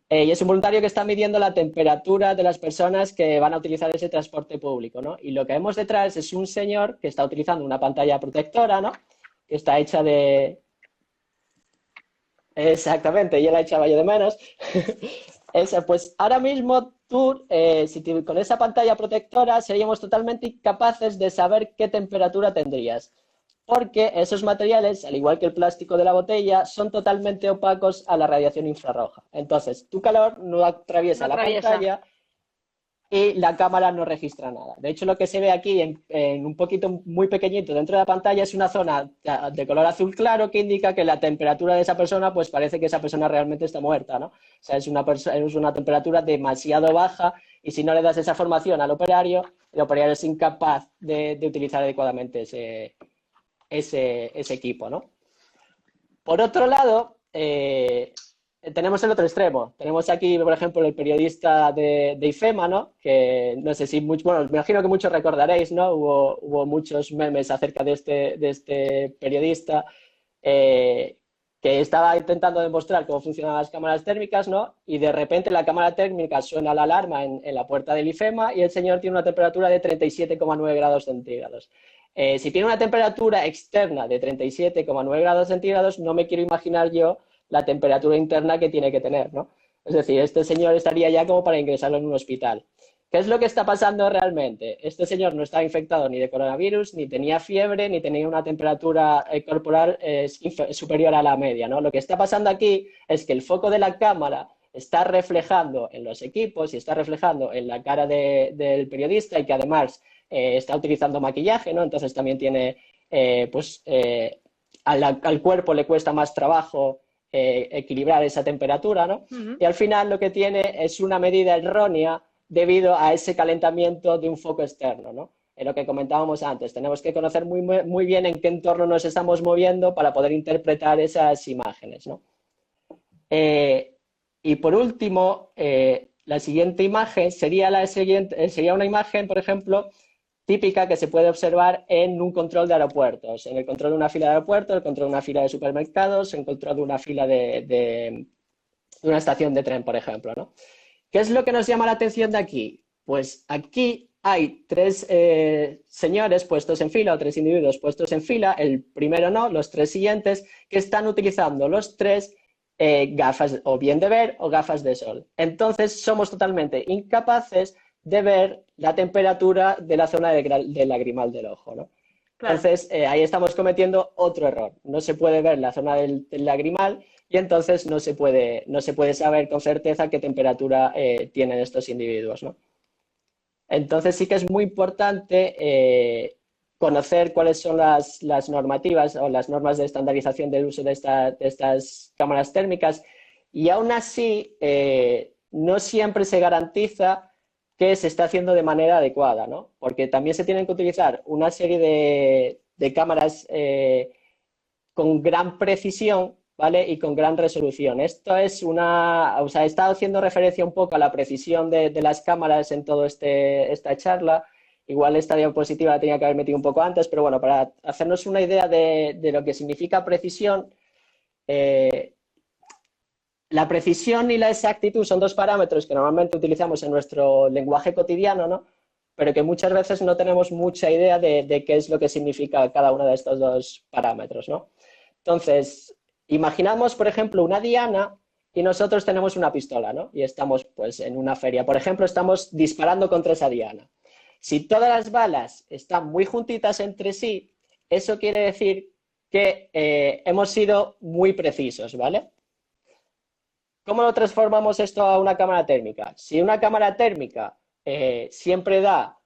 Y es un voluntario que está midiendo la temperatura de las personas que van a utilizar ese transporte público, ¿no? Y lo que vemos detrás es un señor que está utilizando una pantalla protectora, ¿no? Que está hecha de... Exactamente, y él la echaba yo de menos. Pues ahora mismo tú, con esa pantalla protectora, seríamos totalmente incapaces de saber qué temperatura tendrías. Porque esos materiales, al igual que el plástico de la botella, son totalmente opacos a la radiación infrarroja. Entonces, tu calor no atraviesa la pantalla y la cámara no registra nada. De hecho, lo que se ve aquí en un poquito muy pequeñito dentro de la pantalla es una zona de color azul claro que indica que la temperatura de esa persona, pues parece que esa persona realmente está muerta, ¿no? O sea, es una temperatura demasiado baja y si no le das esa formación al operario, el operario es incapaz de utilizar adecuadamente ese equipo, ¿no? Por otro lado, tenemos el otro extremo. Tenemos aquí, por ejemplo, el periodista de IFEMA, ¿no? Que no sé si bueno, me imagino que muchos recordaréis, ¿no? Hubo muchos memes acerca de este periodista que estaba intentando demostrar cómo funcionaban las cámaras térmicas, ¿no? Y de repente la cámara térmica suena la alarma en la puerta del IFEMA y el señor tiene una temperatura de 37,9 grados centígrados. Si tiene una temperatura externa de 37,9 grados centígrados, no me quiero imaginar yo la temperatura interna que tiene que tener, ¿no? Es decir, este señor estaría ya como para ingresarlo en un hospital. ¿Qué es lo que está pasando realmente? Este señor no estaba infectado ni de coronavirus, ni tenía fiebre, ni tenía una temperatura corporal superior a la media, ¿no? Lo que está pasando aquí es que el foco de la cámara está reflejando en los equipos y está reflejando en la cara del periodista y que además está utilizando maquillaje, ¿no? Entonces también tiene, al cuerpo le cuesta más trabajo equilibrar esa temperatura, ¿no? Y al final lo que tiene es una medida errónea debido a ese calentamiento de un foco externo, ¿no? En lo que comentábamos antes, tenemos que conocer muy bien en qué entorno nos estamos moviendo para poder interpretar esas imágenes, ¿no? Y por último, la siguiente imagen sería una imagen, por ejemplo, típica que se puede observar en un control de aeropuertos, en el control de una fila de aeropuertos, el control de una fila de supermercados, el control de una fila de una estación de tren, por ejemplo, ¿no? ¿Qué es lo que nos llama la atención de aquí? Pues aquí hay tres señores puestos en fila o tres individuos puestos en fila, el primero no, los tres siguientes, que están utilizando los tres gafas o bien de ver o gafas de sol. Entonces somos totalmente incapaces de ver la temperatura de la zona del lagrimal del ojo, ¿no? Claro. Entonces ahí estamos cometiendo otro error. No se puede ver la zona del lagrimal y entonces no se puede saber con certeza qué temperatura tienen estos individuos, ¿no? Entonces sí que es muy importante conocer cuáles son las normativas o las normas de estandarización del uso de estas cámaras térmicas y aún así no siempre se garantiza que se está haciendo de manera adecuada, ¿no? Porque también se tienen que utilizar una serie de cámaras con gran precisión, ¿vale? Y con gran resolución. Esto es o sea, he estado haciendo referencia un poco a la precisión de las cámaras en toda esta charla. Igual esta diapositiva la tenía que haber metido un poco antes, pero bueno, para hacernos una idea de lo que significa precisión, la precisión y la exactitud son dos parámetros que normalmente utilizamos en nuestro lenguaje cotidiano, ¿no? pero que muchas veces no tenemos mucha idea de qué es lo que significa cada uno de estos dos parámetros, ¿no? Entonces, imaginamos, por ejemplo, una diana y nosotros tenemos una pistola, ¿no? Y estamos, pues, en una feria. Por ejemplo, estamos disparando contra esa diana. Si todas las balas están muy juntitas entre sí, eso quiere decir que hemos sido muy precisos, ¿vale? ¿Cómo lo transformamos esto a una cámara térmica? Si una cámara térmica siempre da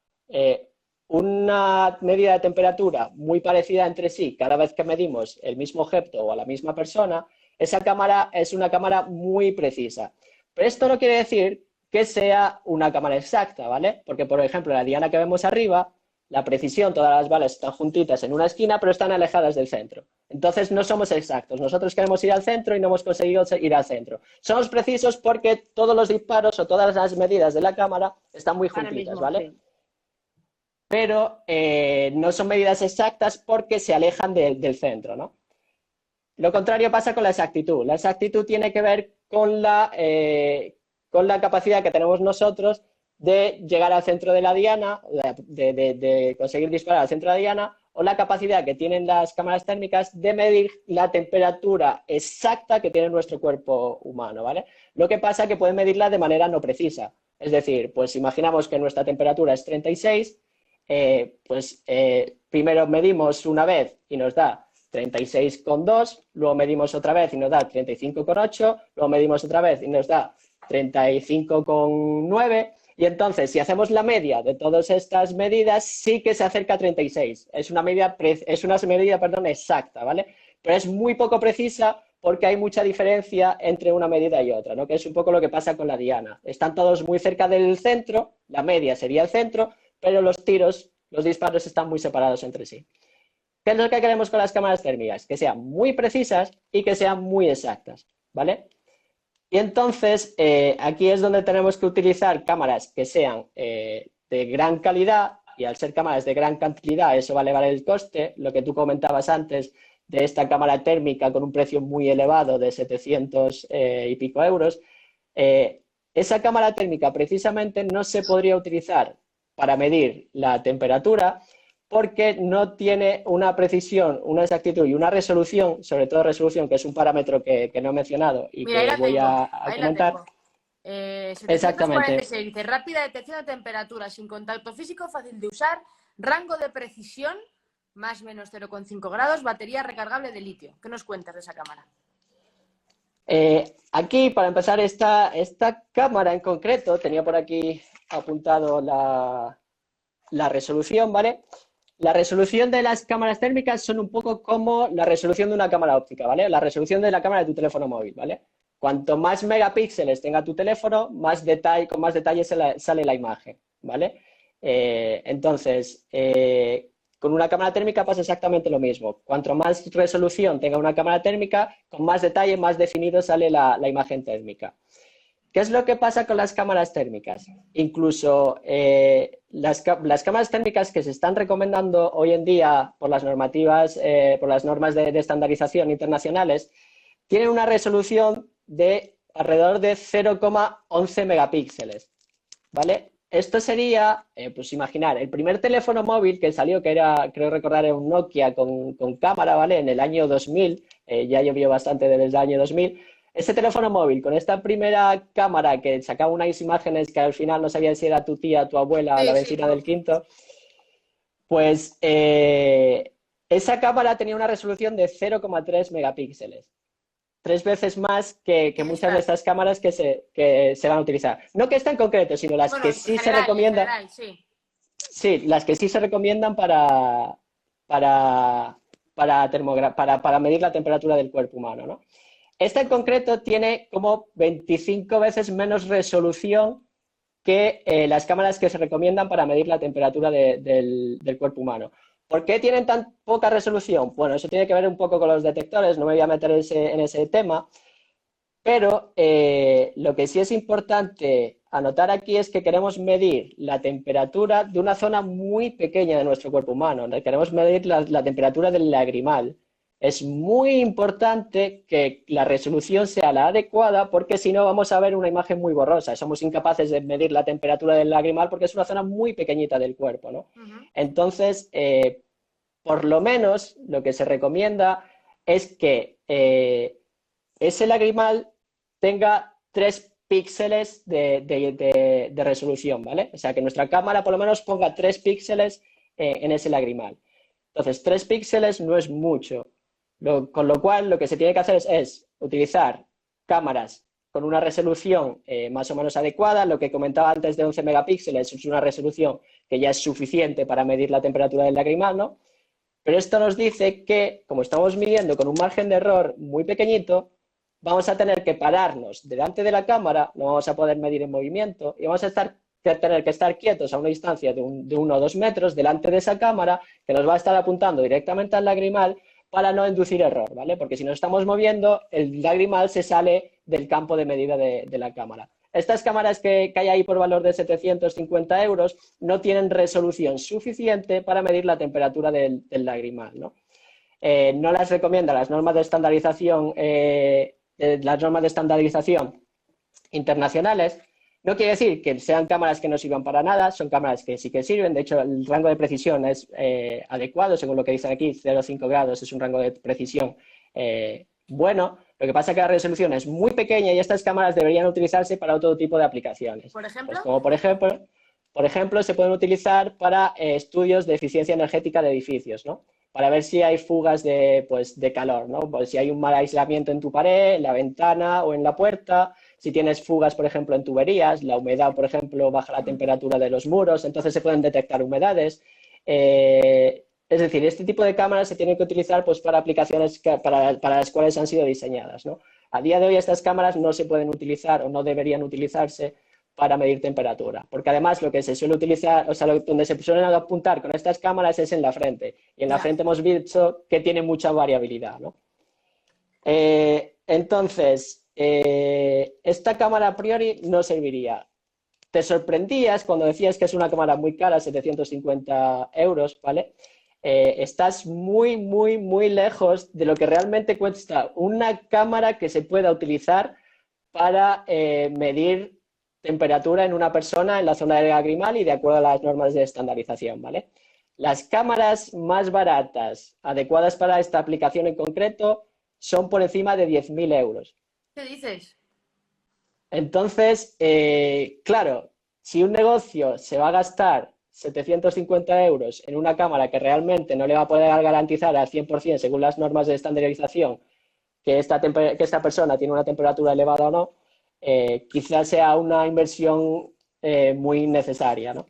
una medida de temperatura muy parecida entre sí cada vez que medimos el mismo objeto o a la misma persona, esa cámara es una cámara muy precisa. Pero esto no quiere decir que sea una cámara exacta, ¿vale? Porque, por ejemplo, la diana que vemos arriba, la precisión, todas las balas están juntitas en una esquina, pero están alejadas del centro. Entonces no somos exactos. Nosotros queremos ir al centro y no hemos conseguido ir al centro. Somos precisos porque todos los disparos o todas las medidas de la cámara están muy juntitas, ¿vale? Sí. Pero no son medidas exactas porque se alejan del centro, ¿no? Lo contrario pasa con la exactitud. La exactitud tiene que ver con la capacidad que tenemos nosotros de llegar al centro de la diana, de conseguir disparar al centro de la diana, o la capacidad que tienen las cámaras térmicas de medir la temperatura exacta que tiene nuestro cuerpo humano, ¿vale? Lo que pasa es que pueden medirla de manera no precisa. Es decir, pues imaginamos que nuestra temperatura es 36, primero medimos una vez y nos da 36,2, luego medimos otra vez y nos da 35,8, luego medimos otra vez y nos da 35,9, y entonces si hacemos la media de todas estas medidas sí que se acerca a 36. Es una medida exacta, ¿vale? Pero es muy poco precisa porque hay mucha diferencia entre una medida y otra, ¿no? Que es un poco lo que pasa con la diana. Están todos muy cerca del centro, la media sería el centro, pero los disparos están muy separados entre sí. ¿Qué es lo que queremos con las cámaras térmicas? Que sean muy precisas y que sean muy exactas, ¿vale? Y entonces, aquí es donde tenemos que utilizar cámaras que sean de gran calidad, y al ser cámaras de gran calidad, eso va a elevar el coste. Lo que tú comentabas antes de esta cámara térmica con un precio muy elevado de 700 y pico euros, esa cámara térmica precisamente no se podría utilizar para medir la temperatura, porque no tiene una precisión, una exactitud y una resolución, sobre todo resolución, que es un parámetro que no he mencionado y mira, que voy a comentar. 746 dice, rápida detección de temperatura, sin contacto físico, fácil de usar, rango de precisión, más o menos 0,5 grados, batería recargable de litio. ¿Qué nos cuentas de esa cámara? Aquí, para empezar, esta cámara en concreto, tenía por aquí apuntado la resolución, ¿vale? La resolución de las cámaras térmicas son un poco como la resolución de una cámara óptica, ¿vale? La resolución de la cámara de tu teléfono móvil, ¿vale? Cuanto más megapíxeles tenga tu teléfono, con más detalle sale la imagen, ¿vale? Entonces, con una cámara térmica pasa exactamente lo mismo. Cuanto más resolución tenga una cámara térmica, con más detalle, más definido sale la imagen térmica. ¿Qué es lo que pasa con las cámaras térmicas? Incluso las cámaras térmicas que se están recomendando hoy en día por las normativas, por las normas de estandarización internacionales, tienen una resolución de alrededor de 0,11 megapíxeles, ¿vale? Esto sería, pues imaginar, el primer teléfono móvil que salió, que era, creo recordar, era un Nokia con cámara, ¿vale? En el año 2000, ya llovió bastante desde el año 2000. Ese teléfono móvil con esta primera cámara que sacaba unas imágenes que al final no sabías si era tu tía, tu abuela, la vecina del quinto, pues esa cámara tenía una resolución de 0,3 megapíxeles. 3 veces más que muchas de estas cámaras que se van a utilizar. No que esta en concreto, sino las que sí se recomiendan. Sí, las que sí se recomiendan para medir la temperatura del cuerpo humano, ¿no? Esta en concreto tiene como 25 veces menos resolución que las cámaras que se recomiendan para medir la temperatura del cuerpo humano. ¿Por qué tienen tan poca resolución? Bueno, eso tiene que ver un poco con los detectores, no me voy a meter en ese tema, pero lo que sí es importante anotar aquí es que queremos medir la temperatura de una zona muy pequeña de nuestro cuerpo humano. Queremos medir la temperatura del lagrimal, es muy importante que la resolución sea la adecuada porque si no vamos a ver una imagen muy borrosa. Somos incapaces de medir la temperatura del lagrimal porque es una zona muy pequeñita del cuerpo, ¿no? Entonces, por lo menos lo que se recomienda es que ese lagrimal tenga 3 píxeles de resolución, ¿vale? O sea, que nuestra cámara por lo menos ponga 3 píxeles en ese lagrimal. Entonces, 3 píxeles no es mucho. Con lo cual, lo que se tiene que hacer es utilizar cámaras con una resolución más o menos adecuada. Lo que comentaba antes de 11 megapíxeles es una resolución que ya es suficiente para medir la temperatura del lagrimal, ¿no? Pero esto nos dice que, como estamos midiendo con un margen de error muy pequeñito, vamos a tener que pararnos delante de la cámara, no vamos a poder medir en movimiento y vamos a tener que estar quietos a una distancia de 1 o 2 metros delante de esa cámara que nos va a estar apuntando directamente al lagrimal para no inducir error, ¿vale? Porque si nos estamos moviendo, el lagrimal se sale del campo de medida de la cámara. Estas cámaras que hay ahí por valor de 750 euros no tienen resolución suficiente para medir la temperatura del lagrimal, ¿no? No las recomienda las normas de estandarización internacionales. No quiere decir que sean cámaras que no sirvan para nada, son cámaras que sí que sirven. De hecho, el rango de precisión es adecuado, según lo que dicen aquí, 0,5 grados es un rango de precisión bueno. Lo que pasa es que la resolución es muy pequeña y estas cámaras deberían utilizarse para otro tipo de aplicaciones. ¿Por ejemplo? Pues como por ejemplo, se pueden utilizar para estudios de eficiencia energética de edificios, ¿no? Para ver si hay fugas de calor, ¿no? Pues si hay un mal aislamiento en tu pared, en la ventana o en la puerta, si tienes fugas, por ejemplo, en tuberías, la humedad, por ejemplo, baja la temperatura de los muros, entonces se pueden detectar humedades. Es decir, este tipo de cámaras se tienen que utilizar pues, para aplicaciones para las cuales han sido diseñadas, ¿no? A día de hoy estas cámaras no se pueden utilizar o no deberían utilizarse para medir temperatura, porque además lo que se suele utilizar, o sea, donde se suelen apuntar con estas cámaras es en la frente, y en la frente hemos visto que tiene mucha variabilidad, ¿no? Entonces, esta cámara a priori no serviría. Te sorprendías cuando decías que es una cámara muy cara, 750 euros, ¿vale? Estás muy, muy, muy lejos de lo que realmente cuesta una cámara que se pueda utilizar para medir temperatura en una persona en la zona del lagrimal y de acuerdo a las normas de estandarización, ¿vale? Las cámaras más baratas, adecuadas para esta aplicación en concreto, son por encima de 10.000 euros. ¿Qué dices? Entonces, claro, si un negocio se va a gastar 750 euros en una cámara que realmente no le va a poder garantizar al 100% según las normas de estandarización que esta persona tiene una temperatura elevada o no, quizás sea una inversión muy necesaria, ¿no?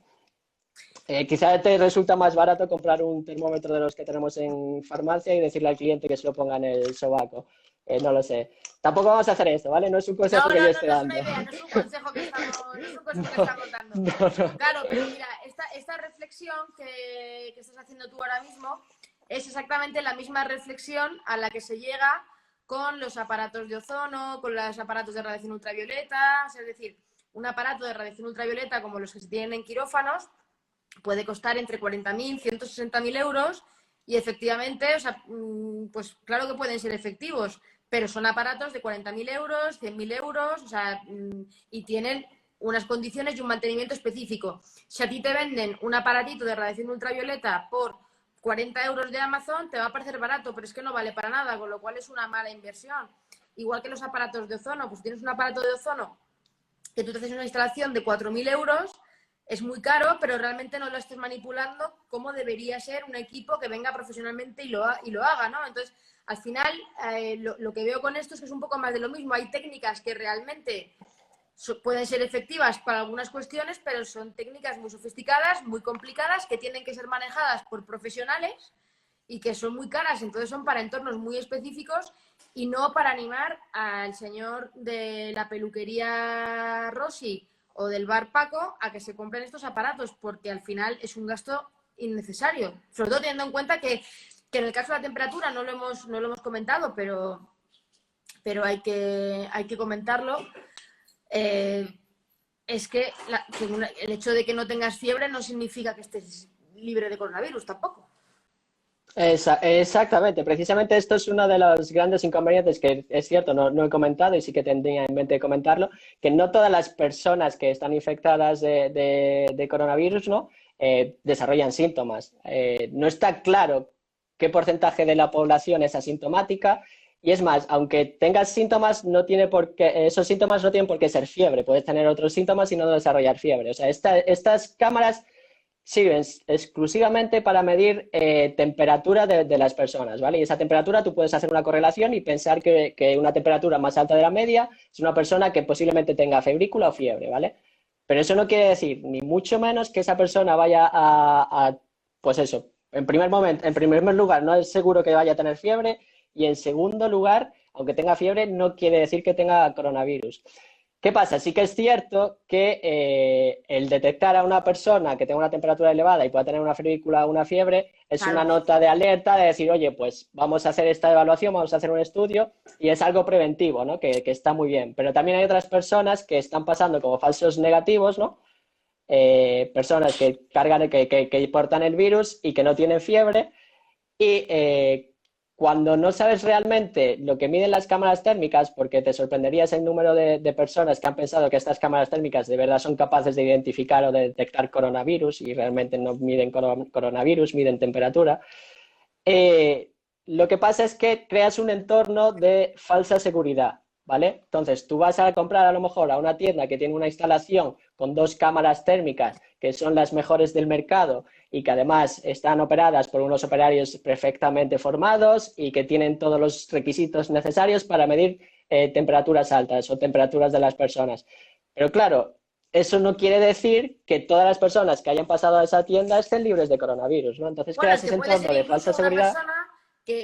Quizás te resulta más barato comprar un termómetro de los que tenemos en farmacia y decirle al cliente que se lo ponga en el sobaco. No lo sé. Tampoco vamos a hacer esto, ¿vale? No es un consejo que yo esté dando. No es una idea, no es un consejo que estamos dando. No. Claro, pero mira, esta reflexión que estás haciendo tú ahora mismo es exactamente la misma reflexión a la que se llega con los aparatos de ozono, con los aparatos de radiación ultravioleta. Es decir, un aparato de radiación ultravioleta como los que se tienen en quirófanos puede costar entre 40.000 y 160.000 euros y efectivamente, o sea, pues claro que pueden ser efectivos, pero son aparatos de 40.000 euros, 100.000 euros, o sea, y tienen unas condiciones y un mantenimiento específico. Si a ti te venden un aparatito de radiación ultravioleta por 40 euros de Amazon, te va a parecer barato, pero es que no vale para nada, con lo cual es una mala inversión. Igual que los aparatos de ozono, pues tienes un aparato de ozono que tú te haces una instalación de 4.000 euros, es muy caro, pero realmente no lo estés manipulando como debería ser un equipo que venga profesionalmente y lo haga, ¿no? Entonces, al final, lo que veo con esto es que es un poco más de lo mismo. Hay técnicas que realmente pueden ser efectivas para algunas cuestiones, pero son técnicas muy sofisticadas, muy complicadas, que tienen que ser manejadas por profesionales y que son muy caras, entonces son para entornos muy específicos y no para animar al señor de la peluquería Rossi o del bar Paco a que se compren estos aparatos, porque al final es un gasto innecesario, sobre todo teniendo en cuenta que en el caso de la temperatura no lo hemos comentado, pero hay que comentarlo. Es que el hecho de que no tengas fiebre no significa que estés libre de coronavirus tampoco. Exactamente, precisamente esto es uno de los grandes inconvenientes que es cierto, no he comentado y sí que tendría en mente comentarlo, que no todas las personas que están infectadas de coronavirus, ¿no? Desarrollan síntomas. No está claro qué porcentaje de la población es asintomática y es más, aunque tengas síntomas, no tiene por qué, esos síntomas no tienen por qué ser fiebre, puedes tener otros síntomas y no desarrollar fiebre. O sea, estas cámaras sirven exclusivamente para medir temperatura de las personas, ¿vale? Y esa temperatura tú puedes hacer una correlación y pensar que una temperatura más alta de la media es una persona que posiblemente tenga febrícula o fiebre, ¿vale? Pero eso no quiere decir ni mucho menos que esa persona vaya pues eso, en primer lugar, no es seguro que vaya a tener fiebre y en segundo lugar, aunque tenga fiebre, no quiere decir que tenga coronavirus. ¿Qué pasa? Sí que es cierto que el detectar a una persona que tenga una temperatura elevada y pueda tener una febrícula o una fiebre es una Claro. nota de alerta de decir, oye, pues vamos a hacer esta evaluación, vamos a hacer un estudio y es algo preventivo, ¿no? Que está muy bien. Pero también hay otras personas que están pasando como falsos negativos, ¿no? Personas que cargan, que portan el virus y que no tienen fiebre y cuando no sabes realmente lo que miden las cámaras térmicas, porque te sorprenderías el número de personas que han pensado que estas cámaras térmicas de verdad son capaces de identificar o de detectar coronavirus y realmente no miden coronavirus, miden temperatura, eh, lo que pasa es que creas un entorno de falsa seguridad, ¿vale? Entonces, tú vas a comprar a lo mejor a una tienda que tiene una instalación con dos cámaras térmicas que son las mejores del mercado y que además están operadas por unos operarios perfectamente formados y que tienen todos los requisitos necesarios para medir temperaturas altas o temperaturas de las personas. Pero claro, eso no quiere decir que todas las personas que hayan pasado a esa tienda estén libres de coronavirus, ¿no? Entonces Bueno, es creas que ese puede ser entorno de falsa incluso una seguridad. persona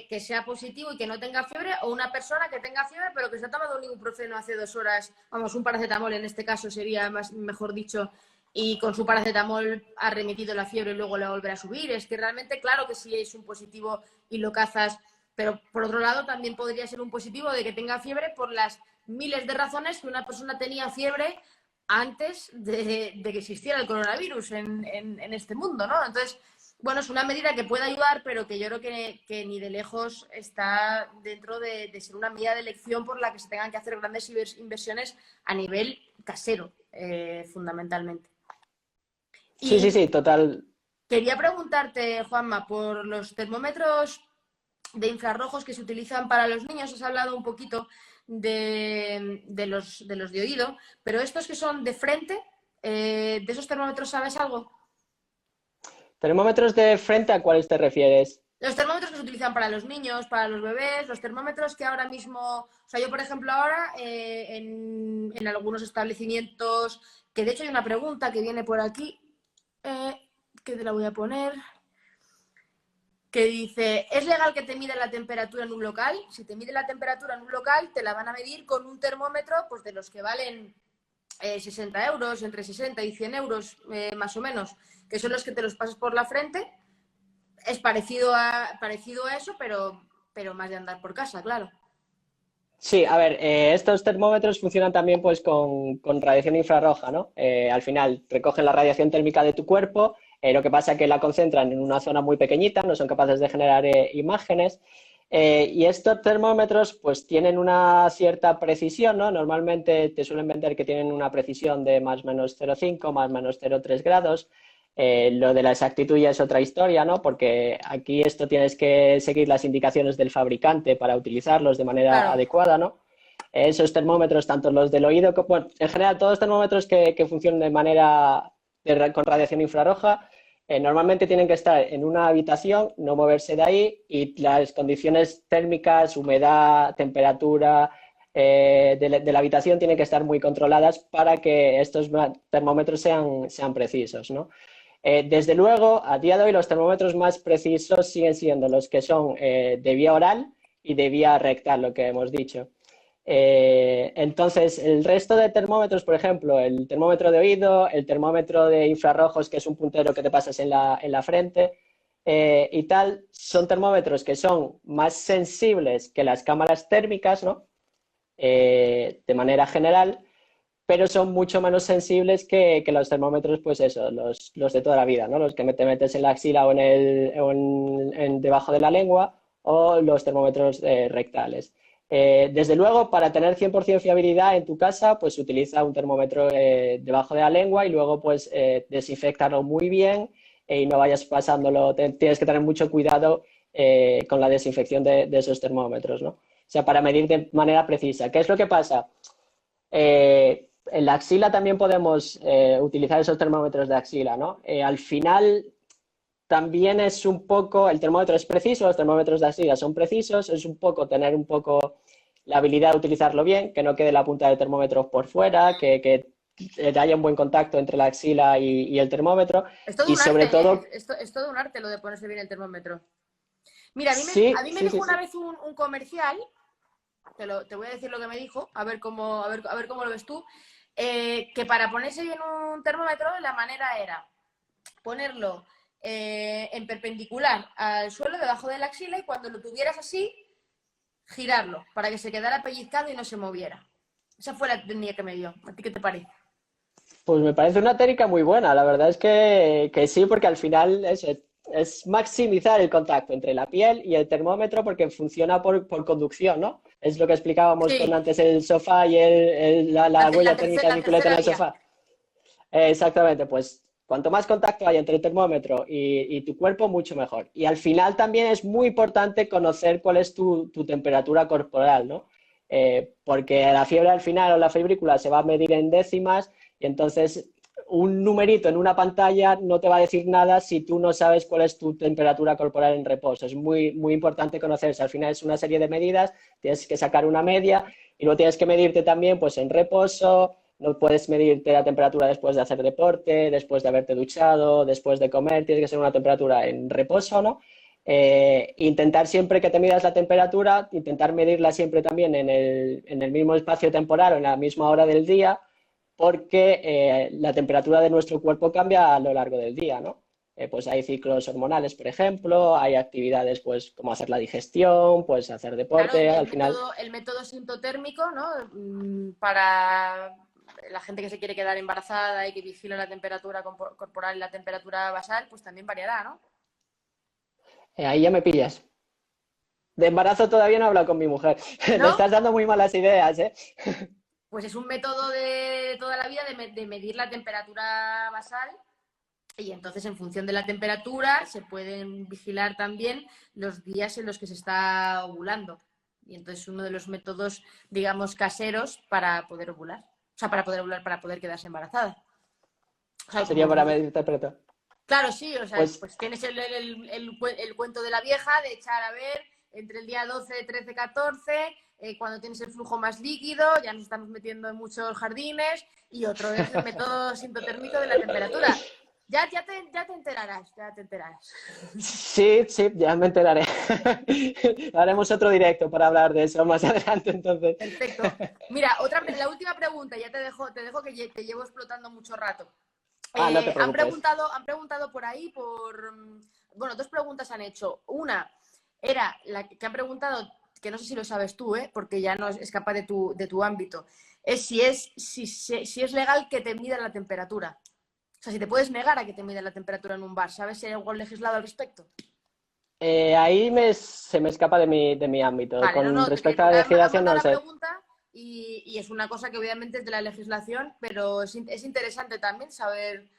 que sea positivo y que no tenga fiebre, o una persona que tenga fiebre pero que se ha tomado un ibuprofeno hace 2 horas, vamos, un paracetamol en este caso sería mejor dicho, y con su paracetamol ha remitido la fiebre y luego le va a volver a subir. Es que realmente, claro que sí es un positivo y lo cazas, pero por otro lado también podría ser un positivo de que tenga fiebre por las miles de razones que una persona tenía fiebre antes de que existiera el coronavirus en este mundo, ¿no? Entonces, bueno, es una medida que puede ayudar, pero que yo creo que ni de lejos está dentro de ser una medida de elección por la que se tengan que hacer grandes inversiones a nivel casero, fundamentalmente. Sí, sí, Y sí, total. quería preguntarte, Juanma, por los termómetros de infrarrojos que se utilizan para los niños. Has hablado un poquito de los de oído, pero estos que son de frente, ¿de esos termómetros sabes algo? ¿Termómetros de frente a cuáles te refieres? Los termómetros que se utilizan para los niños, para los bebés, los termómetros que ahora mismo, o sea, yo por ejemplo ahora en algunos establecimientos, que de hecho hay una pregunta que viene por aquí, eh, que te la voy a poner, que dice, ¿es legal que te mida la temperatura en un local? Si te mide la temperatura en un local, te la van a medir con un termómetro pues de los que valen 60 euros, entre 60 y 100 euros más o menos, que son los que te los pasas por la frente. Es parecido a eso, pero más de andar por casa, claro. Sí, a ver, estos termómetros funcionan también pues con radiación infrarroja, ¿no? Al final recogen la radiación térmica de tu cuerpo, lo que pasa es que la concentran en una zona muy pequeñita, no son capaces de generar imágenes. Y estos termómetros pues tienen una cierta precisión, ¿no? Normalmente te suelen vender que tienen una precisión de más o menos 0,5, más o menos 0,3 grados. Lo de la exactitud ya es otra historia, ¿no? Porque aquí esto tienes que seguir las indicaciones del fabricante para utilizarlos de manera Claro. adecuada, ¿no? Esos termómetros, tanto los del oído, como, bueno, en general todos los termómetros que funcionan de manera con radiación infrarroja, normalmente tienen que estar en una habitación, no moverse de ahí y las condiciones térmicas, humedad, temperatura de la habitación tienen que estar muy controladas para que estos termómetros sean precisos, ¿no? Desde luego, a día de hoy los termómetros más precisos siguen siendo los que son de vía oral y de vía rectal, lo que hemos dicho. Entonces, el resto de termómetros, por ejemplo, el termómetro de oído, el termómetro de infrarrojos, que es un puntero que te pasas en la frente y tal, son termómetros que son más sensibles que las cámaras térmicas, ¿no? De manera general, pero son mucho menos sensibles que los termómetros, pues eso, los de toda la vida, ¿no? Los que te metes en la axila o debajo de la lengua o los termómetros rectales. Desde luego, para tener 100% fiabilidad en tu casa, pues utiliza un termómetro debajo de la lengua y luego pues desinfectarlo muy bien y no vayas pasándolo. Tienes que tener mucho cuidado con la desinfección de esos termómetros, ¿no? O sea, para medir de manera precisa. ¿Qué es lo que pasa? En la axila también podemos utilizar esos termómetros de axila, ¿no? Al final también es un poco, el termómetro es preciso, los termómetros de axila son precisos, es un poco tener un poco la habilidad de utilizarlo bien, que no quede la punta del termómetro por fuera, que haya un buen contacto entre la axila y el termómetro Es todo y un arte, sobre ¿eh? todo, Es todo un arte lo de ponerse bien el termómetro. Mira, a sí, mí me sí, dijo sí, una sí. vez un comercial, te voy a decir lo que me dijo, a ver cómo lo ves tú, que para ponerse bien un termómetro la manera era ponerlo en perpendicular al suelo debajo de la axila y cuando lo tuvieras así, girarlo para que se quedara pellizcado y no se moviera. Esa fue la técnica que me dio. ¿A ti qué te parece? Pues me parece una técnica muy buena, la verdad es que sí, porque al final es maximizar el contacto entre la piel y el termómetro porque funciona por conducción, ¿no? Es lo que explicábamos con Sí, antes el sofá y la huella térmica de la mi culeta en tercera el vía. sofá. Exactamente, pues cuanto más contacto hay entre el termómetro y tu cuerpo, mucho mejor. Y al final también es muy importante conocer cuál es tu temperatura corporal, ¿no? Porque la fiebre al final o la febrícula se va a medir en décimas y entonces un numerito en una pantalla no te va a decir nada si tú no sabes cuál es tu temperatura corporal en reposo. Es muy importante conocerse. Al final es una serie de medidas, tienes que sacar una media y luego tienes que medirte también pues en reposo. No puedes medirte la temperatura después de hacer deporte, después de haberte duchado, después de comer, tiene que ser una temperatura en reposo, ¿no? Intentar siempre que te midas la temperatura, intentar medirla siempre también en el mismo espacio temporal o en la misma hora del día, porque la temperatura de nuestro cuerpo cambia a lo largo del día, ¿no? Pues hay ciclos hormonales, por ejemplo, hay actividades pues como hacer la digestión, pues hacer Claro, deporte, al final. el método sintotérmico, ¿no? Para la gente que se quiere quedar embarazada y que vigila la temperatura corporal y la temperatura basal, pues también variará, ¿no? Ahí ya me pillas. De embarazo todavía no he hablado con mi mujer. Me ¿No? estás dando muy malas ideas, ¿eh? Pues es un método de toda la vida de medir la temperatura basal y entonces en función de la temperatura se pueden vigilar también los días en los que se está ovulando. Y entonces uno de los métodos, digamos, caseros para poder ovular. O sea, para poder ovular, para poder quedarse embarazada. O sea, Sería para medir temperatura. claro, sí, o sea, Pues pues tienes el cuento de la vieja de echar a ver entre el día 12, 13, 14, cuando tienes el flujo más líquido, ya nos estamos metiendo en muchos jardines, y otro es el método sintotérmico de la temperatura. Ya te enterarás, ya te enterarás. sí, sí, ya me enteraré. Haremos otro directo para hablar de eso más adelante, entonces. Perfecto. Mira, la última pregunta, ya te dejo que te llevo explotando mucho rato. No te preocupes. Han preguntado por ahí, bueno, dos preguntas han hecho. Una era la que han preguntado, que no sé si lo sabes tú, porque ya no escapa de tu ámbito, es si es legal que te midan la temperatura. O sea, si te puedes negar a que te midan la temperatura en un bar. ¿Sabes si hay algo legislado al respecto? Ahí se me escapa de mi ámbito. Vale, no, Con no, respecto a la porque han legislación, mandado no la sé. pregunta y es una cosa que obviamente es de la legislación, pero es interesante también saber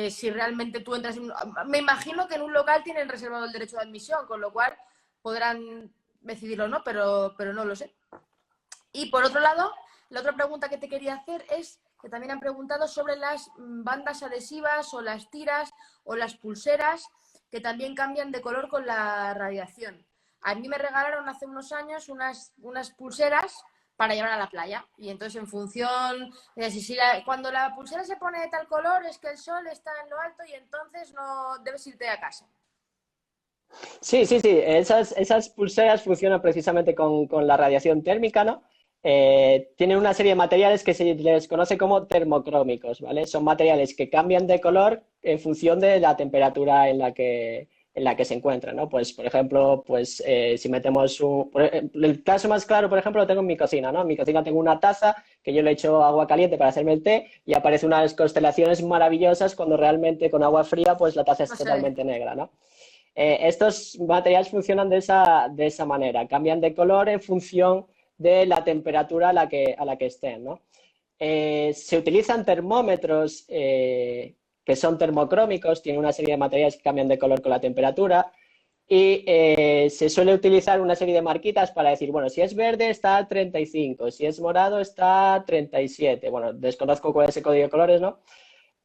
si realmente tú entras en... Me imagino que en un local tienen reservado el derecho de admisión, con lo cual podrán decidirlo, ¿no? Pero no lo sé. Y por otro lado, la otra pregunta que te quería hacer es que también han preguntado sobre las bandas adhesivas o las tiras o las pulseras que también cambian de color con la radiación. A mí me regalaron hace unos años unas pulseras para llevar a la playa. Y entonces en función de cuando la pulsera se pone de tal color es que el sol está en lo alto y entonces no debes irte a casa. Sí, sí, sí. Esas pulseras funcionan precisamente con la radiación térmica, ¿no? Tienen una serie de materiales que se les conoce como termocrómicos, ¿vale? Son materiales que cambian de color en función de la temperatura en la que se encuentra, ¿no? Pues, por ejemplo, pues si metemos el caso más claro, por ejemplo, lo tengo en mi cocina, ¿no? En mi cocina tengo una taza que yo le echo agua caliente para hacerme el té y aparecen unas constelaciones maravillosas cuando realmente con agua fría, pues la taza es No sé. totalmente negra, ¿no? Estos materiales funcionan de esa manera, cambian de color en función de la temperatura a la que estén, ¿no? Se utilizan termómetros que son termocrómicos, tienen una serie de materiales que cambian de color con la temperatura y se suele utilizar una serie de marquitas para decir, bueno, si es verde está a 35, si es morado está a 37. Bueno, desconozco cuál es el código de colores, ¿no?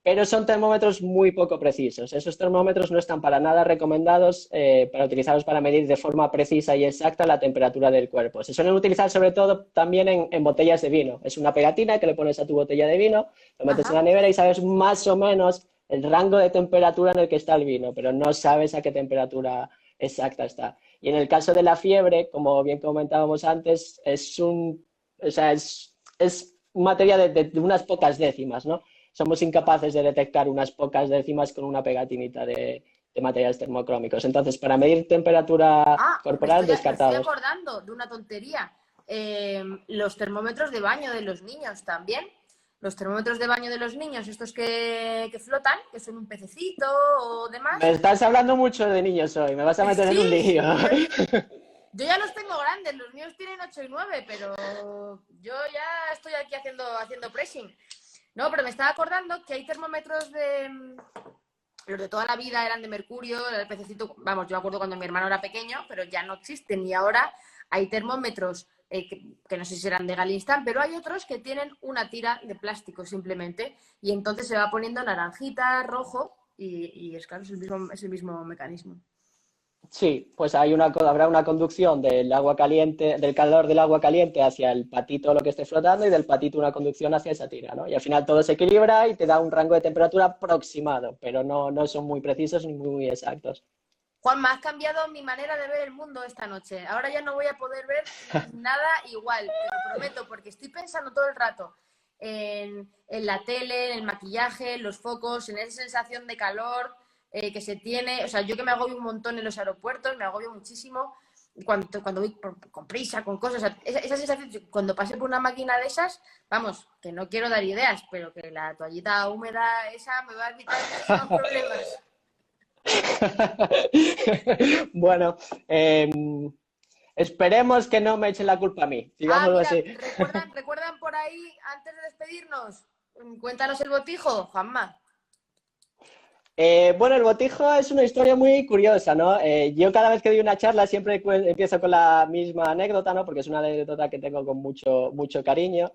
Pero son termómetros muy poco precisos. Esos termómetros no están para nada recomendados para utilizarlos para medir de forma precisa y exacta la temperatura del cuerpo. Se suelen utilizar sobre todo también en botellas de vino. Es una pegatina que le pones a tu botella de vino, lo metes en Ajá. la nevera y sabes más o menos el rango de temperatura en el que está el vino, pero no sabes a qué temperatura exacta está. Y en el caso de la fiebre, como bien comentábamos antes, o sea, es materia de unas pocas décimas, ¿no? Somos incapaces de detectar unas pocas décimas con una pegatinita de materiales termocrómicos. Entonces, para medir temperatura Ah, corporal, me estoy descartados. acordando de una tontería. Los termómetros de baño de los niños también. Los termómetros de baño de los niños, estos que flotan, que son un pececito o Me demás. estás hablando mucho de niños hoy, me vas a meter en un Sí, lío. yo ya los tengo grandes, los míos tienen 8 y 9, pero yo ya estoy aquí haciendo pressing. No, pero me estaba acordando que hay termómetros los de toda la vida eran de mercurio, el pececito, vamos, yo me acuerdo cuando mi hermano era pequeño, pero ya no existen y ahora hay termómetros que no sé si serán de Galinstan, pero hay otros que tienen una tira de plástico simplemente y entonces se va poniendo naranjita, rojo y es claro, es el mismo mecanismo. Sí, pues habrá una conducción del agua caliente, del calor del agua caliente hacia el patito, lo que esté flotando, y del patito una conducción hacia esa tira, ¿no? Y al final todo se equilibra y te da un rango de temperatura aproximado, pero no son muy precisos ni muy exactos. Juanma, has cambiado mi manera de ver el mundo esta noche. Ahora ya no voy a poder ver nada igual, te lo prometo, porque estoy pensando todo el rato en la tele, en el maquillaje, en los focos, en esa sensación de calor que se tiene. O sea, yo que me agobio un montón en los aeropuertos, me agobio muchísimo cuando voy con prisa, con cosas. O sea, esa sensación, cuando pasé por una máquina de esas, vamos, que no quiero dar ideas, pero que la toallita húmeda esa me va a evitar muchísimos problemas. Bueno, eh, esperemos que no me echen la culpa a mí, Ah, digámoslo mira, así. ¿recuerdan por ahí, antes de despedirnos? Cuéntanos el botijo, Juanma. Bueno, el botijo es una historia muy curiosa, ¿no? Yo cada vez que doy una charla siempre empiezo con la misma anécdota, ¿no? Porque es una anécdota que tengo con mucho cariño.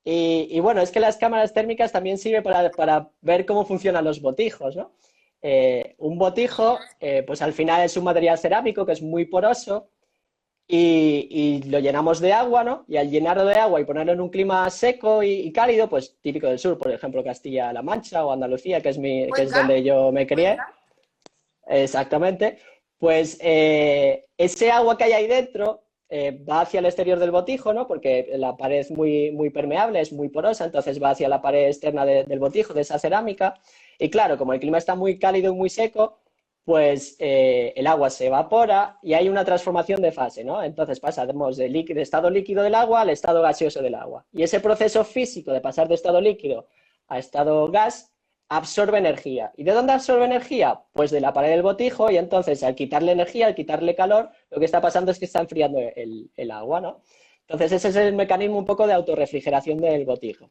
Y bueno, es que las cámaras térmicas también sirven para ver cómo funcionan los botijos, ¿no? Un botijo, pues al final es un material cerámico que es muy poroso y lo llenamos de agua, ¿no? Y al llenarlo de agua y ponerlo en un clima seco y cálido, pues típico del sur, por ejemplo, Castilla-La Mancha o Andalucía, que es Cuenca, donde yo me crié, Cuenca. exactamente, pues ese agua que hay ahí dentro va hacia el exterior del botijo, ¿no? Porque la pared es muy permeable, es muy porosa, entonces va hacia la pared externa del botijo, de esa cerámica. Y claro, como el clima está muy cálido y muy seco, pues el agua se evapora y hay una transformación de fase, ¿no? Entonces pasamos de estado líquido del agua al estado gaseoso del agua. Y ese proceso físico de pasar de estado líquido a estado gas absorbe energía. ¿Y de dónde absorbe energía? Pues de la pared del botijo y entonces al quitarle energía, al quitarle calor, lo que está pasando es que está enfriando el agua, ¿no? Entonces ese es el mecanismo un poco de autorrefrigeración del botijo.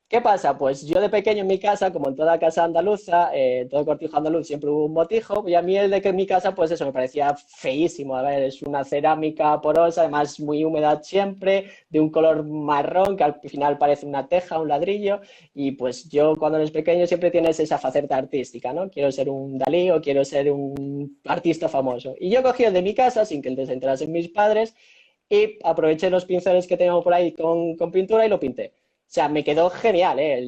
¿Qué pasa? Pues yo de pequeño en mi casa, como en toda casa andaluza, en todo cortijo andaluz siempre hubo un botijo, y a mí el de que en mi casa, pues eso me parecía feísimo. A ver, es una cerámica porosa, además muy húmeda siempre, de un color marrón que al final parece una teja, un ladrillo, y pues yo cuando eres pequeño siempre tienes esa faceta artística, ¿no? Quiero ser un Dalí o quiero ser un artista famoso. Y yo cogí el de mi casa sin que se enterasen mis padres y aproveché los pinceles que teníamos por ahí con pintura y lo pinté. O sea, me quedó genial, ¿eh?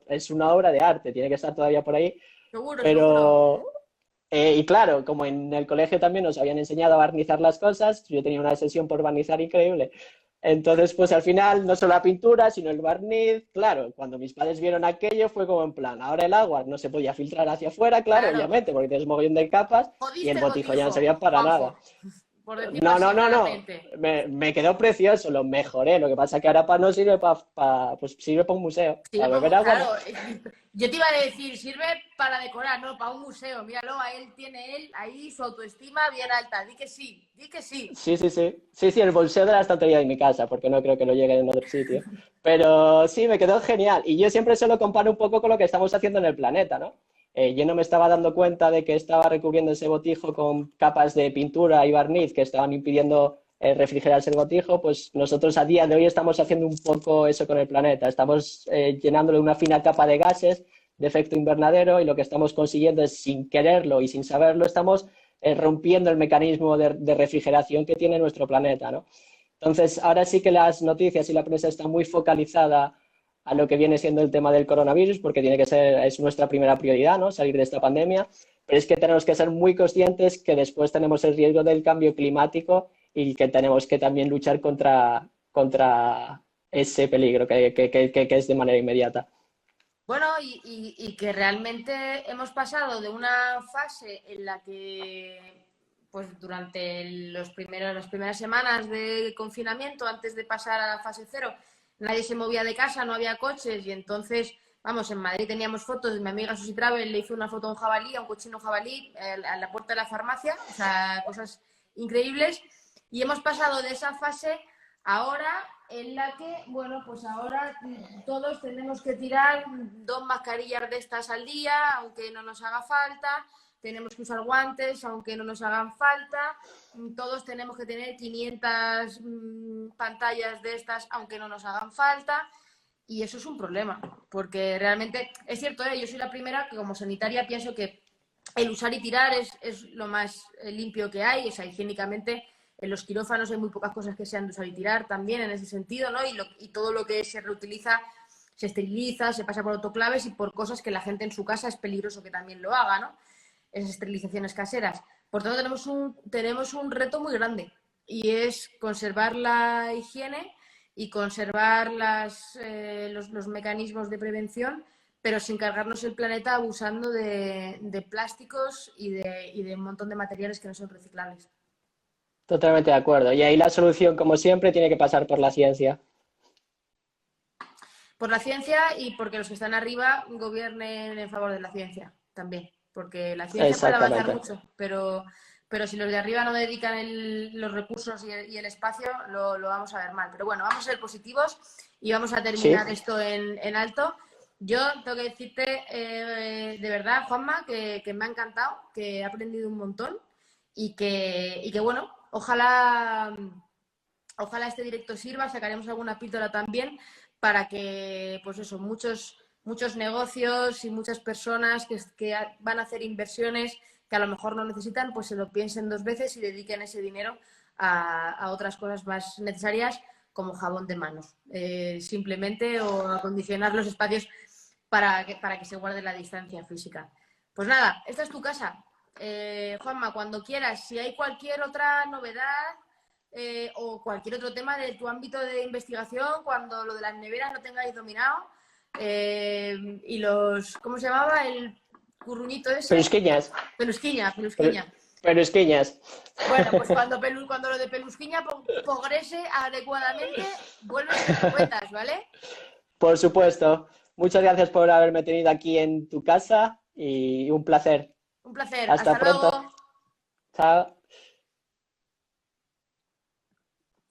Es una obra de arte, tiene que estar todavía por ahí, Seguro, seguro. pero... y claro, como en el colegio también nos habían enseñado a barnizar las cosas, yo tenía una sesión por barnizar increíble. Entonces, pues al final, no solo la pintura, sino el barniz. Claro, cuando mis padres vieron aquello, fue como en plan, ahora el agua no se podía filtrar hacia afuera, claro, Claro, obviamente, porque tienes mogollón de capas y el jodiste el botijo ya no botijo, servía para nada. Juanjo, por decirlo No, no, así no, no. claramente. Me quedó precioso, lo mejoré. Lo que pasa es que ahora no sirve pues sirve para un museo. Sí, Para beber pues, agua no. claro, yo te iba a decir, sirve para decorar, no para un museo. Míralo, a él tiene él ahí su autoestima bien alta. Di que sí, di que sí. Sí, sí, sí. Sí, sí, el bolseo de la estantería de mi casa, porque no creo que lo llegue en otro sitio. Pero sí, me quedó genial. Y yo siempre se lo comparo un poco con lo que estamos haciendo en el planeta, ¿no? Yo no me estaba dando cuenta de que estaba recubriendo ese botijo con capas de pintura y barniz que estaban impidiendo refrigerarse el botijo, pues nosotros a día de hoy estamos haciendo un poco eso con el planeta. Estamos llenándole una fina capa de gases de efecto invernadero y lo que estamos consiguiendo es, sin quererlo y sin saberlo, estamos rompiendo el mecanismo de refrigeración que tiene nuestro planeta, ¿no? Entonces, ahora sí que las noticias y la prensa están muy focalizada a lo que viene siendo el tema del coronavirus, porque tiene que ser, es nuestra primera prioridad, ¿no? Salir de esta pandemia, pero es que tenemos que ser muy conscientes que después tenemos el riesgo del cambio climático y que tenemos que también luchar contra ese peligro que es de manera inmediata. Bueno, y que realmente hemos pasado de una fase en la que, pues durante las primeras semanas de confinamiento, antes de pasar a la fase cero, nadie se movía de casa, no había coches y entonces, vamos, en Madrid teníamos fotos de mi amiga Susi Travel, le hizo una foto a un jabalí, a un cochino jabalí, a la puerta de la farmacia, o sea, cosas increíbles. Y hemos pasado de esa fase ahora en la que, bueno, pues ahora todos tenemos que tirar 2 mascarillas de estas al día, aunque no nos haga falta, tenemos que usar guantes, aunque no nos hagan falta, todos tenemos que tener 500 pantallas de estas, aunque no nos hagan falta, y eso es un problema, porque realmente, es cierto, yo soy la primera que como sanitaria pienso que el usar y tirar es lo más limpio que hay, o sea, higiénicamente en los quirófanos hay muy pocas cosas que sean de usar y tirar también en ese sentido, ¿no? Y todo lo que se reutiliza se esteriliza, se pasa por autoclaves y por cosas que la gente en su casa es peligroso que también lo haga, ¿no? Esas esterilizaciones caseras. Por tanto, tenemos un reto muy grande y es conservar la higiene y conservar los mecanismos de prevención, pero sin cargarnos el planeta abusando de plásticos y de un montón de materiales que no son reciclables. Totalmente de acuerdo. Y ahí la solución, como siempre, tiene que pasar por la ciencia. Por la ciencia y porque los que están arriba gobiernen en favor de la ciencia también. Porque la ciencia puede avanzar Exactamente. mucho, pero si los de arriba no dedican los recursos y el espacio, lo vamos a ver mal. Pero bueno, vamos a ser positivos y vamos a terminar Sí, esto en alto. Yo tengo que decirte de verdad, Juanma, que me ha encantado, que he aprendido un montón y que bueno, ojalá este directo sirva, sacaremos alguna píldora también para que, pues eso, muchos negocios y muchas personas que van a hacer inversiones que a lo mejor no necesitan, pues se lo piensen 2 veces y dediquen ese dinero a otras cosas más necesarias como jabón de manos, simplemente, o acondicionar los espacios para que se guarde la distancia física. Pues nada, esta es tu casa. Juanma, cuando quieras, si hay cualquier otra novedad o cualquier otro tema de tu ámbito de investigación, cuando lo de las neveras lo tengáis dominado, y ¿cómo se llamaba? El curruñito ese, pelusquiñas. Pero, pelusquiña. pelusquiñas. Bueno, pues cuando lo de pelusquiña progrese adecuadamente, vuelves y me lo cuentas, ¿vale? Por supuesto. Muchas gracias por haberme tenido aquí en tu casa y un placer. Un placer, Hasta hasta pronto. luego. Chao.